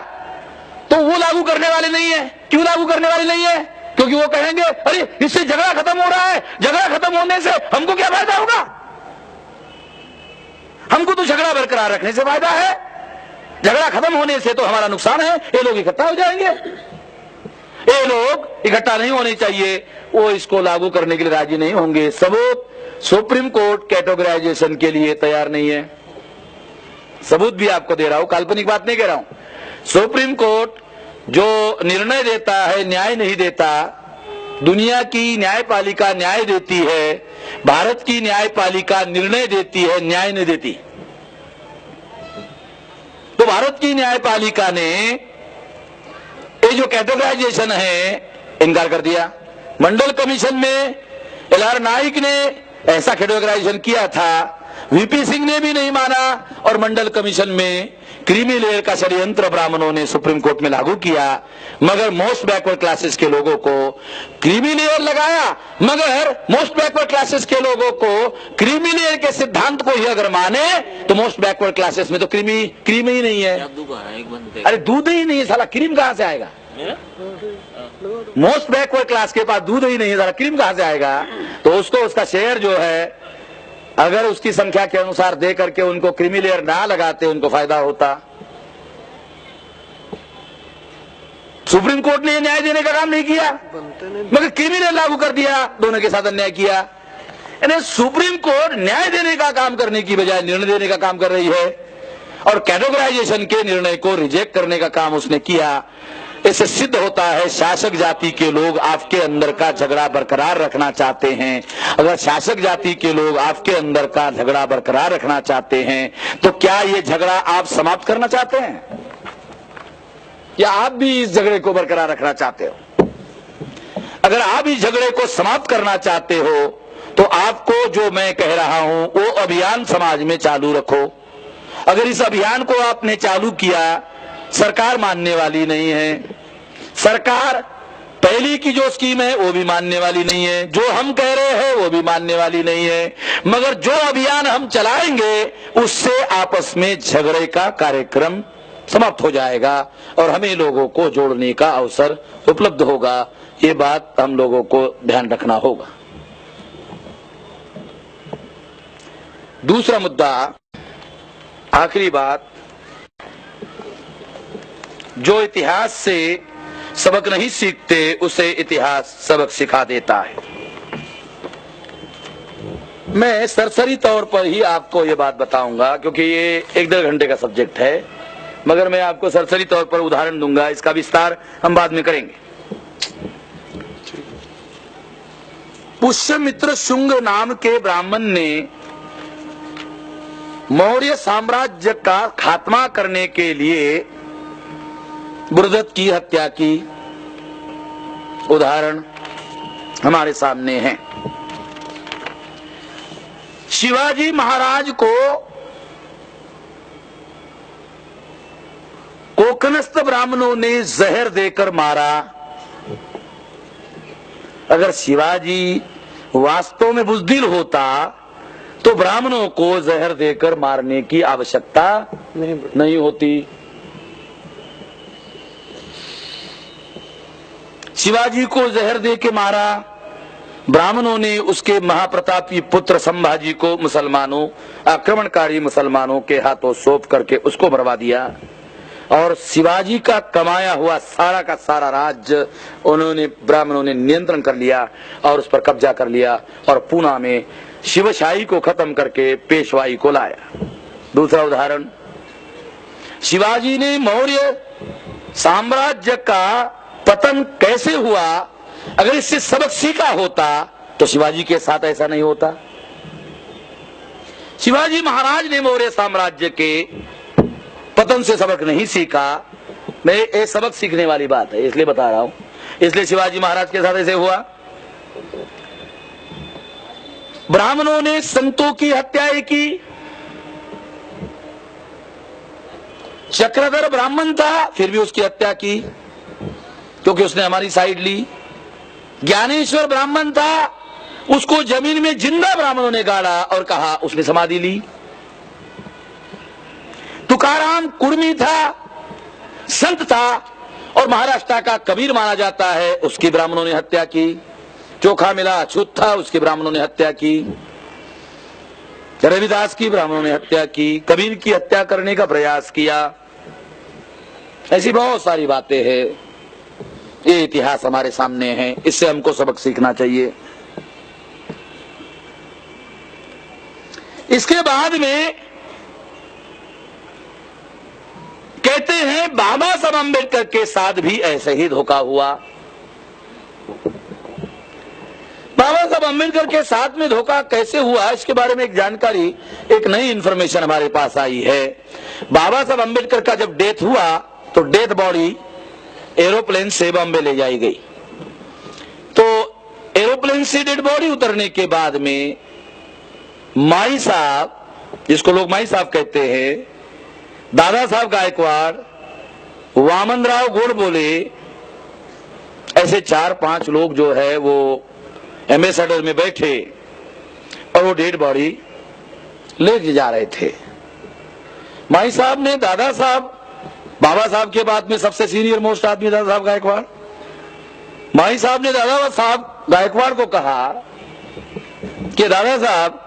तो वो लागू करने वाले नहीं है। क्यों लागू करने वाले नहीं है? क्योंकि वो कहेंगे अरे इससे झगड़ा खत्म हो रहा है, झगड़ा खत्म होने से हमको क्या फायदा होगा? हमको तो झगड़ा बरकरार रखने से फायदा है, झगड़ा खत्म होने से तो हमारा नुकसान है। ये लोग इकट्ठा हो जाएंगे, ये लोग इकट्ठा नहीं होने चाहिए, वो इसको लागू करने के लिए राजी नहीं होंगे। सबूत, सुप्रीम कोर्ट कैटेगराइजेशन के लिए तैयार नहीं है। सबूत भी आपको दे रहा हूं, काल्पनिक बात नहीं कह रहा हूं। सुप्रीम कोर्ट जो निर्णय देता है न्याय नहीं देता। दुनिया की न्यायपालिका न्याय देती है, भारत की न्यायपालिका निर्णय देती है, न्याय नहीं देती। तो भारत की न्यायपालिका ने ये जो कैटेगराइजेशन है इनकार कर दिया। मंडल कमीशन में LR नाइक ने ऐसा कैटेगराइजेशन किया था, VP सिंह ने भी नहीं माना, और मंडल कमीशन में क्रीमी लेयर का षड्यंत्र ब्राह्मणों ने सुप्रीम कोर्ट में लागू किया। मगर मोस्ट बैकवर्ड क्लासेस के लोगों को क्रीमी लेयर लगाया, मगर मोस्ट बैकवर्ड क्लासेस के लोगों को क्रीमी लेयर के सिद्धांत को ही अगर माने तो मोस्ट बैकवर्ड क्लासेस में तो क्रीम ही नहीं है। अरे दूध ही नहीं है साला, क्रीम कहां से आएगा? मोस्ट बैकवर्ड क्लास के पास दूध ही नहीं है साला, क्रीम कहां से आएगा? तो उसको उसका शेयर जो है अगर उसकी संख्या के अनुसार दे करके उनको क्रीमी लेयर ना लगाते उनको फायदा होता। सुप्रीम कोर्ट ने न्याय देने का काम नहीं किया, मगर क्रीमी लेयर लागू कर दिया, दोनों के साथ अन्याय किया। यानी सुप्रीम कोर्ट न्याय देने का काम करने की बजाय निर्णय देने का काम कर रही है और कैटेगराइजेशन के निर्णय को रिजेक्ट करने का काम उसने किया। इससे सिद्ध होता है शासक जाति के लोग आपके अंदर का झगड़ा बरकरार रखना चाहते हैं। अगर शासक जाति के लोग आपके अंदर का झगड़ा बरकरार रखना चाहते हैं तो क्या ये झगड़ा आप समाप्त करना चाहते हैं या आप भी इस झगड़े को बरकरार रखना चाहते हो? अगर आप इस झगड़े को समाप्त करना चाहते हो तो आपको जो मैं कह रहा हूं वो अभियान समाज में चालू रखो। अगर इस अभियान को आपने चालू किया, सरकार मानने वाली नहीं है, सरकार पहली की जो स्कीम है वो भी मानने वाली नहीं है, जो हम कह रहे हैं वो भी मानने वाली नहीं है, मगर जो अभियान हम चलाएंगे उससे आपस में झगड़े का कार्यक्रम समाप्त हो जाएगा और हमें लोगों को जोड़ने का अवसर उपलब्ध होगा। ये बात हम लोगों को ध्यान रखना होगा। दूसरा मुद्दा, आखिरी बात, जो इतिहास से सबक नहीं सीखते उसे इतिहास सबक सिखा देता है। मैं सरसरी तौर पर ही आपको ये बात बताऊंगा क्योंकि ये 1-1.5 घंटे का सब्जेक्ट है, मगर मैं आपको सरसरी तौर पर उदाहरण दूंगा, इसका विस्तार हम बाद में करेंगे। पुष्यमित्र शुंग नाम के ब्राह्मण ने मौर्य साम्राज्य का खात्मा करने के लिए बृहद्रथ की हत्या की उदाहरण हमारे सामने है। शिवाजी महाराज को कोकनस्थ ब्राह्मणों ने जहर देकर मारा। अगर शिवाजी वास्तव में बुज़दिल होता तो ब्राह्मणों को जहर देकर मारने की आवश्यकता नहीं होती। शिवाजी को जहर दे के मारा, ब्राह्मणों ने उसके महाप्रतापी पुत्र संभाजी को मुसलमानों, आक्रमणकारी मुसलमानों के हाथों सौंप करके उसको मरवा दिया और शिवाजी का कमाया हुआ सारा का सारा राज्य उन्होंने, ब्राह्मणों ने नियंत्रण कर लिया और उस पर कब्जा कर लिया और पूना में शिवशाही को खत्म करके पेशवाई को लाया। दूसरा उदाहरण, शिवाजी ने मौर्य साम्राज्य का पतन कैसे हुआ, अगर इससे सबक सीखा होता तो शिवाजी के साथ ऐसा नहीं होता। शिवाजी महाराज ने मौर्य साम्राज्य के पतन से सबक नहीं सीखा। मैं ये सबक सीखने वाली बात है इसलिए बता रहा हूं, इसलिए शिवाजी महाराज के साथ ऐसे हुआ। ब्राह्मणों ने संतों की हत्याएं की। चक्रधर ब्राह्मण था फिर भी उसकी हत्या की क्योंकि उसने हमारी साइड ली। ज्ञानेश्वर ब्राह्मण था, उसको जमीन में जिंदा ब्राह्मणों ने गाड़ा और कहा उसने समाधि ली। तुकाराम कुर्मी था, संत था और महाराष्ट्र का कबीर माना जाता है, उसकी ब्राह्मणों ने हत्या की। चोखा मिला अछूत था, उसकी ब्राह्मणों ने हत्या की। रविदास की ब्राह्मणों ने हत्या की। कबीर की हत्या करने का प्रयास किया। ऐसी बहुत सारी बातें हैं। ये इतिहास हमारे सामने है, इससे हमको सबक सीखना चाहिए। इसके बाद में कहते हैं बाबा साहब अम्बेडकर के साथ भी ऐसे ही धोखा हुआ। बाबा साहब अम्बेडकर के साथ में धोखा कैसे हुआ, इसके बारे में एक जानकारी, एक नई इंफॉर्मेशन हमारे पास आई है। बाबा साहब अम्बेडकर का जब डेथ हुआ तो डेथ बॉडी एरोप्लेन से बॉम्बे ले जाई गई। तो एरोप्लेन से डेड बॉडी उतरने के बाद में माई साहब, जिसको लोग माई साहब कहते हैं, दादा साहब गायकवाड़, वामनराव गोडबोले, ऐसे 4-5 लोग जो है वो एम्बेसडर में बैठे और वो डेड बॉडी ले जा रहे थे। माई साहब ने दादा साहब, बाबा साहब के बाद में सबसे सीनियर मोस्ट आदमी दादा साहब गायकवाड़, माई साहब ने दादा साहब गायकवाड़ को कहा कि दादा साहब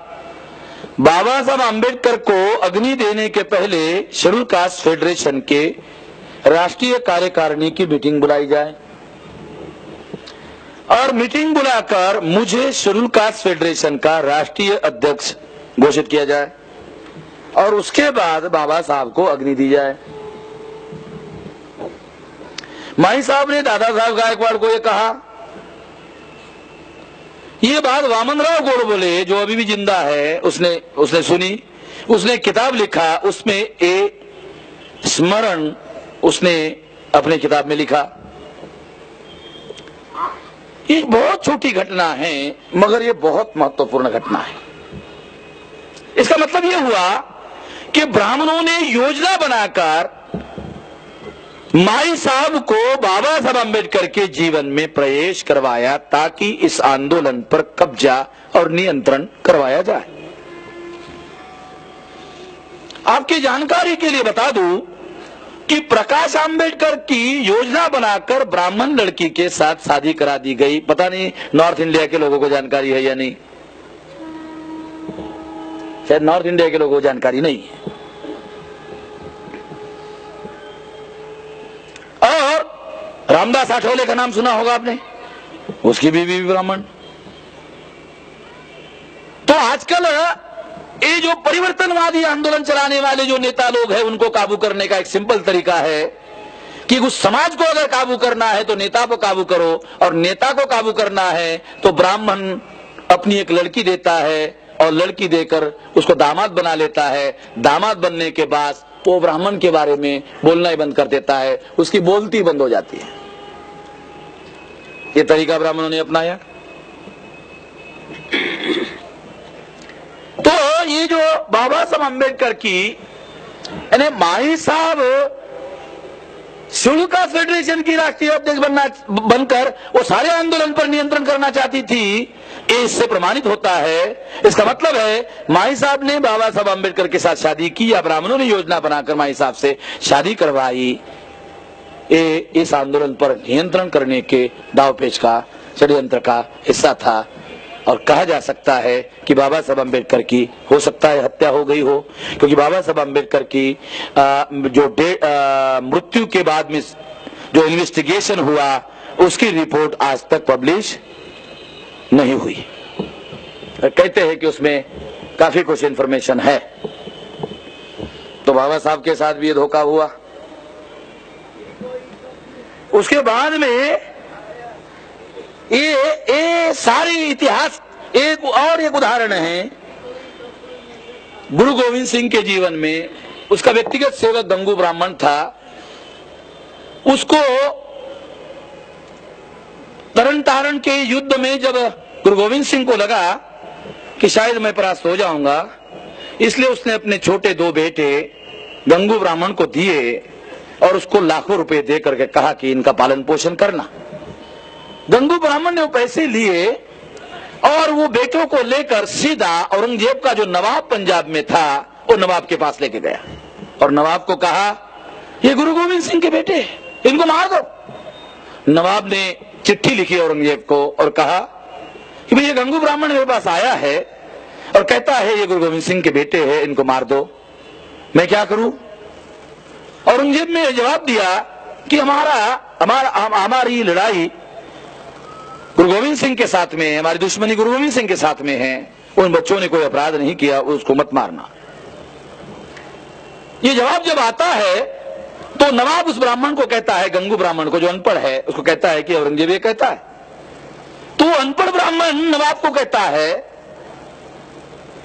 बाबा साहब आम्बेडकर को अग्नि देने के पहले शेड्यूल कास्ट फेडरेशन के राष्ट्रीय कार्यकारिणी की मीटिंग बुलाई जाए और मीटिंग बुलाकर मुझे शेड्यूल कास्ट फेडरेशन का राष्ट्रीय अध्यक्ष घोषित किया जाए और उसके बाद बाबा साहब को अग्नि दी जाए। माई साहब ने दादा साहब गायकवाड़ को यह कहा। ये बात वामनराव गोडबोले जो अभी भी जिंदा है उसने सुनी, उसने किताब लिखा, उसमें ए स्मरण उसने अपने किताब में लिखा। ये बहुत छोटी घटना है मगर ये बहुत महत्वपूर्ण घटना है। इसका मतलब यह हुआ कि ब्राह्मणों ने योजना बनाकर माई साहब को बाबा साहब अम्बेडकर के जीवन में प्रवेश करवाया ताकि इस आंदोलन पर कब्जा और नियंत्रण करवाया जाए। आपकी जानकारी के लिए बता दूं कि प्रकाश आंबेडकर की योजना बनाकर ब्राह्मण लड़की के साथ शादी करा दी गई। पता नहीं नॉर्थ इंडिया के लोगों को जानकारी है या नहीं, शायद नॉर्थ इंडिया के लोगों को जानकारी नहीं है। और रामदास आठवले का नाम सुना होगा आपने, उसकी बीवी भी ब्राह्मण। तो आजकल ये जो परिवर्तनवादी आंदोलन चलाने वाले जो नेता लोग हैं उनको काबू करने का एक सिंपल तरीका है कि उस समाज को अगर काबू करना है तो नेता को काबू करो, और नेता को काबू करना है तो ब्राह्मण अपनी एक लड़की देता है और लड़की देकर उसको दामाद बना लेता है। दामाद बनने के बाद वो ब्राह्मण के बारे में बोलना ही बंद कर देता है, उसकी बोलती बंद हो जाती है। ये तरीका ब्राह्मणों ने अपनाया। तो ये जो बाबा साहब अम्बेडकर की यानी माही साहब शेड्यूल कास्ट फेडरेशन की राष्ट्रीय अध्यक्ष बनकर वो सारे आंदोलन पर नियंत्रण करना चाहती थी, इससे प्रमाणित होता है। इसका मतलब है माही साहब ने बाबा साहब अम्बेडकर के साथ शादी की या ब्राह्मणों ने योजना बनाकर माही साहब से शादी करवाई। ये इस आंदोलन पर नियंत्रण करने के दावपेच का षड्यंत्र का हिस्सा था। और कहा जा सकता है कि बाबा साहब अम्बेडकर की हो सकता है हत्या हो गई हो, क्योंकि बाबा साहब अम्बेडकर की जो मृत्यु के बाद में जो इन्वेस्टिगेशन हुआ उसकी रिपोर्ट आज तक पब्लिश नहीं हुई। कहते हैं कि उसमें काफी कुछ इंफॉर्मेशन है। तो बाबा साहब के साथ भी ये धोखा हुआ। उसके बाद में ये सारी इतिहास एक उदाहरण है गुरु गोविंद सिंह के जीवन में। उसका व्यक्तिगत सेवक गंगू ब्राह्मण था। उसको तरन तारण के युद्ध में जब गुरु गोविंद सिंह को लगा कि शायद मैं परास्त हो जाऊंगा, इसलिए उसने अपने छोटे दो बेटे गंगू ब्राह्मण को दिए और उसको लाखों रुपए दे करके कहा कि इनका पालन पोषण करना। गंगू ब्राह्मण ने वो पैसे लिए और वो बेटों को लेकर सीधा औरंगजेब का जो नवाब पंजाब में था वो नवाब के पास लेके गया और नवाब को कहा ये गुरु गोविंद सिंह के बेटे, इनको मार दो। नवाब ने चिट्ठी लिखी औरंगजेब को और कहा कि भाई ये गंगू ब्राह्मण मेरे पास आया है और कहता है ये गुरु गोविंद सिंह के बेटे हैं, इनको मार दो, मैं क्या करूं। औरंगजेब ने जवाब दिया कि हमारी लड़ाई गुरु गोविंद सिंह के साथ में है, हमारी दुश्मनी गुरु गोविंद सिंह के साथ में है, उन बच्चों ने कोई अपराध नहीं किया, उसको मत मारना। ये जवाब जब आता है तो नवाब उस ब्राह्मण को कहता है, गंगू ब्राह्मण को जो अनपढ़ है उसको कहता है कि औरंगजेब ये कहता है। तो अनपढ़ ब्राह्मण नवाब को कहता है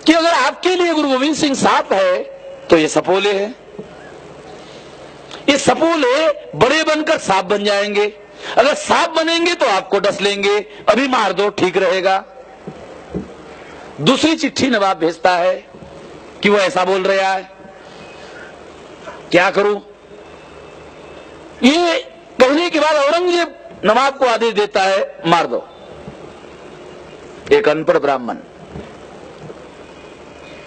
कि अगर आपके लिए गुरु गोविंद सिंह सांप है तो ये सपोले है, ये सपोले बड़े बनकर सांप बन जाएंगे, अगर सांप बनेंगे तो आपको डस लेंगे, अभी मार दो ठीक रहेगा। दूसरी चिट्ठी नवाब भेजता है कि वो ऐसा बोल रहा है, क्या करूं। ये कहने के बाद औरंगजेब नवाब को आदेश देता है मार दो। एक अनपढ़ ब्राह्मण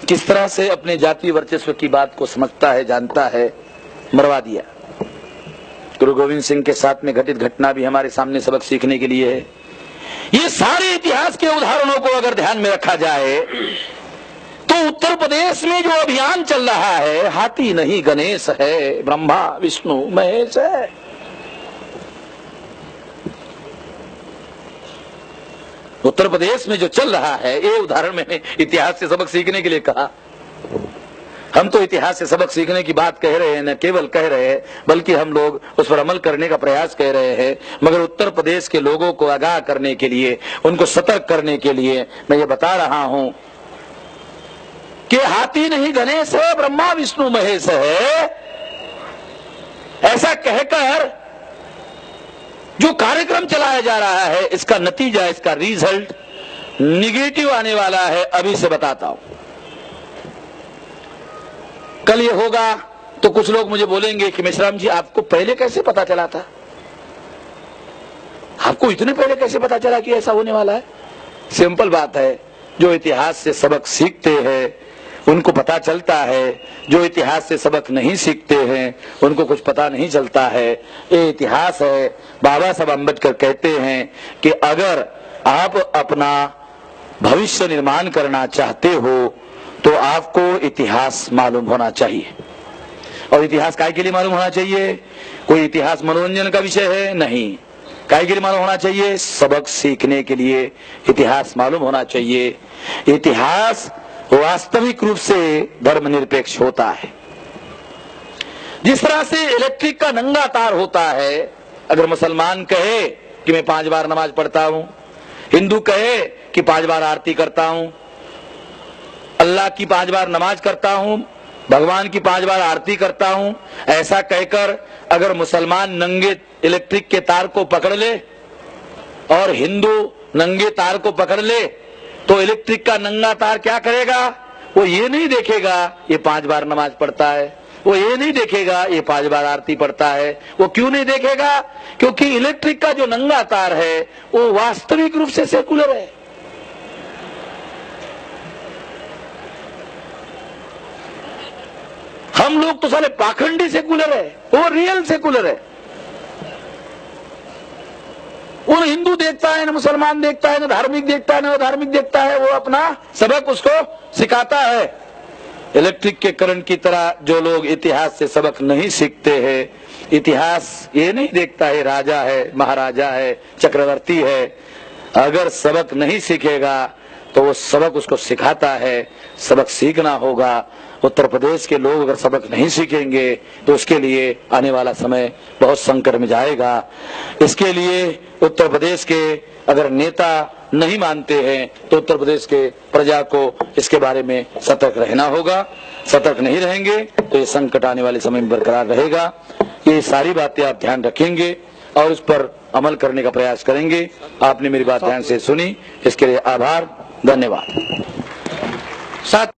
किस तरह से अपने जातीय वर्चस्व की बात को समझता है, जानता है, मरवा दिया। गुरु गोविंद सिंह के साथ में घटित घटना भी हमारे सामने सबक सीखने के लिए है। ये सारे इतिहास के उदाहरणों को अगर ध्यान में रखा जाए तो उत्तर प्रदेश में जो अभियान चल रहा है, हाथी नहीं गणेश है, ब्रह्मा विष्णु महेश है। उत्तर प्रदेश में जो चल रहा है, ये उदाहरण मैंने इतिहास से सबक सीखने के लिए कहा। हम तो इतिहास से सबक सीखने की बात कह रहे हैं, न केवल कह रहे हैं बल्कि हम लोग उस पर अमल करने का प्रयास कर रहे हैं। मगर उत्तर प्रदेश के लोगों को आगाह करने के लिए, उनको सतर्क करने के लिए मैं ये बता रहा हूं कि हाथी नहीं गणेश है, ब्रह्मा विष्णु महेश है। ऐसा कहकर जो कार्यक्रम चलाया जा रहा है, इसका नतीजा, इसका रिजल्ट निगेटिव आने वाला है। अभी से बताता हूं। कल ये होगा तो कुछ लोग मुझे बोलेंगे कि मेश्राम जी, आपको पहले कैसे पता चला था? आपको इतने पहले कैसे पता चला कि ऐसा होने वाला है? सिंपल बात है, जो इतिहास से सबक सीखते हैं उनको पता चलता है। जो इतिहास से सबक नहीं सीखते हैं उनको कुछ पता नहीं चलता है। ये इतिहास है। बाबा साहब अम्बेडकर कहते हैं कि अगर आप अपना भविष्य निर्माण करना चाहते हो तो आपको इतिहास मालूम होना चाहिए। और इतिहास काय के लिए मालूम होना चाहिए? कोई इतिहास मनोरंजन का विषय है? नहीं। काय के लिए मालूम होना चाहिए? सबक सीखने के लिए इतिहास मालूम होना चाहिए। इतिहास वास्तविक रूप से धर्मनिरपेक्ष होता है। जिस तरह से इलेक्ट्रिक का नंगा तार होता है, अगर मुसलमान कहे कि मैं 5 बार नमाज पढ़ता हूं, हिंदू कहे कि 5 बार आरती करता हूं, अल्लाह की 5 बार नमाज करता हूं, भगवान की 5 बार आरती करता हूं, ऐसा कहकर अगर मुसलमान नंगे इलेक्ट्रिक के तार को पकड़ ले और हिंदू नंगे तार को पकड़ ले, तो इलेक्ट्रिक का नंगा तार क्या करेगा? वो ये नहीं देखेगा ये 5 बार नमाज पढ़ता है, वो ये नहीं देखेगा ये 5 बार आरती पढ़ता है। वो क्यों नहीं देखेगा? क्योंकि इलेक्ट्रिक का जो नंगा तार है वो वास्तविक रूप से सेकुलर है। हम लोग तो साले पाखंडी सेकुलर है, वो रियल सेकुलर है। वो न हिंदू देखता है, न मुसलमान देखता है, न धार्मिक देखता है, न धार्मिक देखता है। वो अपना सबक उसको सिखाता है। इलेक्ट्रिक के करंट की तरह जो लोग इतिहास से सबक नहीं सीखते हैं, इतिहास ये नहीं देखता है राजा है, महाराजा है, चक्रवर्ती है। अगर सबक नहीं सीखेगा तो वो सबक उसको सिखाता है। सबक सीखना होगा। उत्तर प्रदेश के लोग अगर सबक नहीं सीखेंगे तो उसके लिए आने वाला समय बहुत संकट में जाएगा। इसके लिए उत्तर प्रदेश के अगर नेता नहीं मानते हैं तो उत्तर प्रदेश के प्रजा को इसके बारे में सतर्क रहना होगा। सतर्क नहीं रहेंगे तो ये संकट आने वाले समय में बरकरार रहेगा। ये सारी बातें आप ध्यान रखेंगे और इस पर अमल करने का प्रयास करेंगे। आपने मेरी बात ध्यान से सुनी, इसके लिए आभार, धन्यवाद।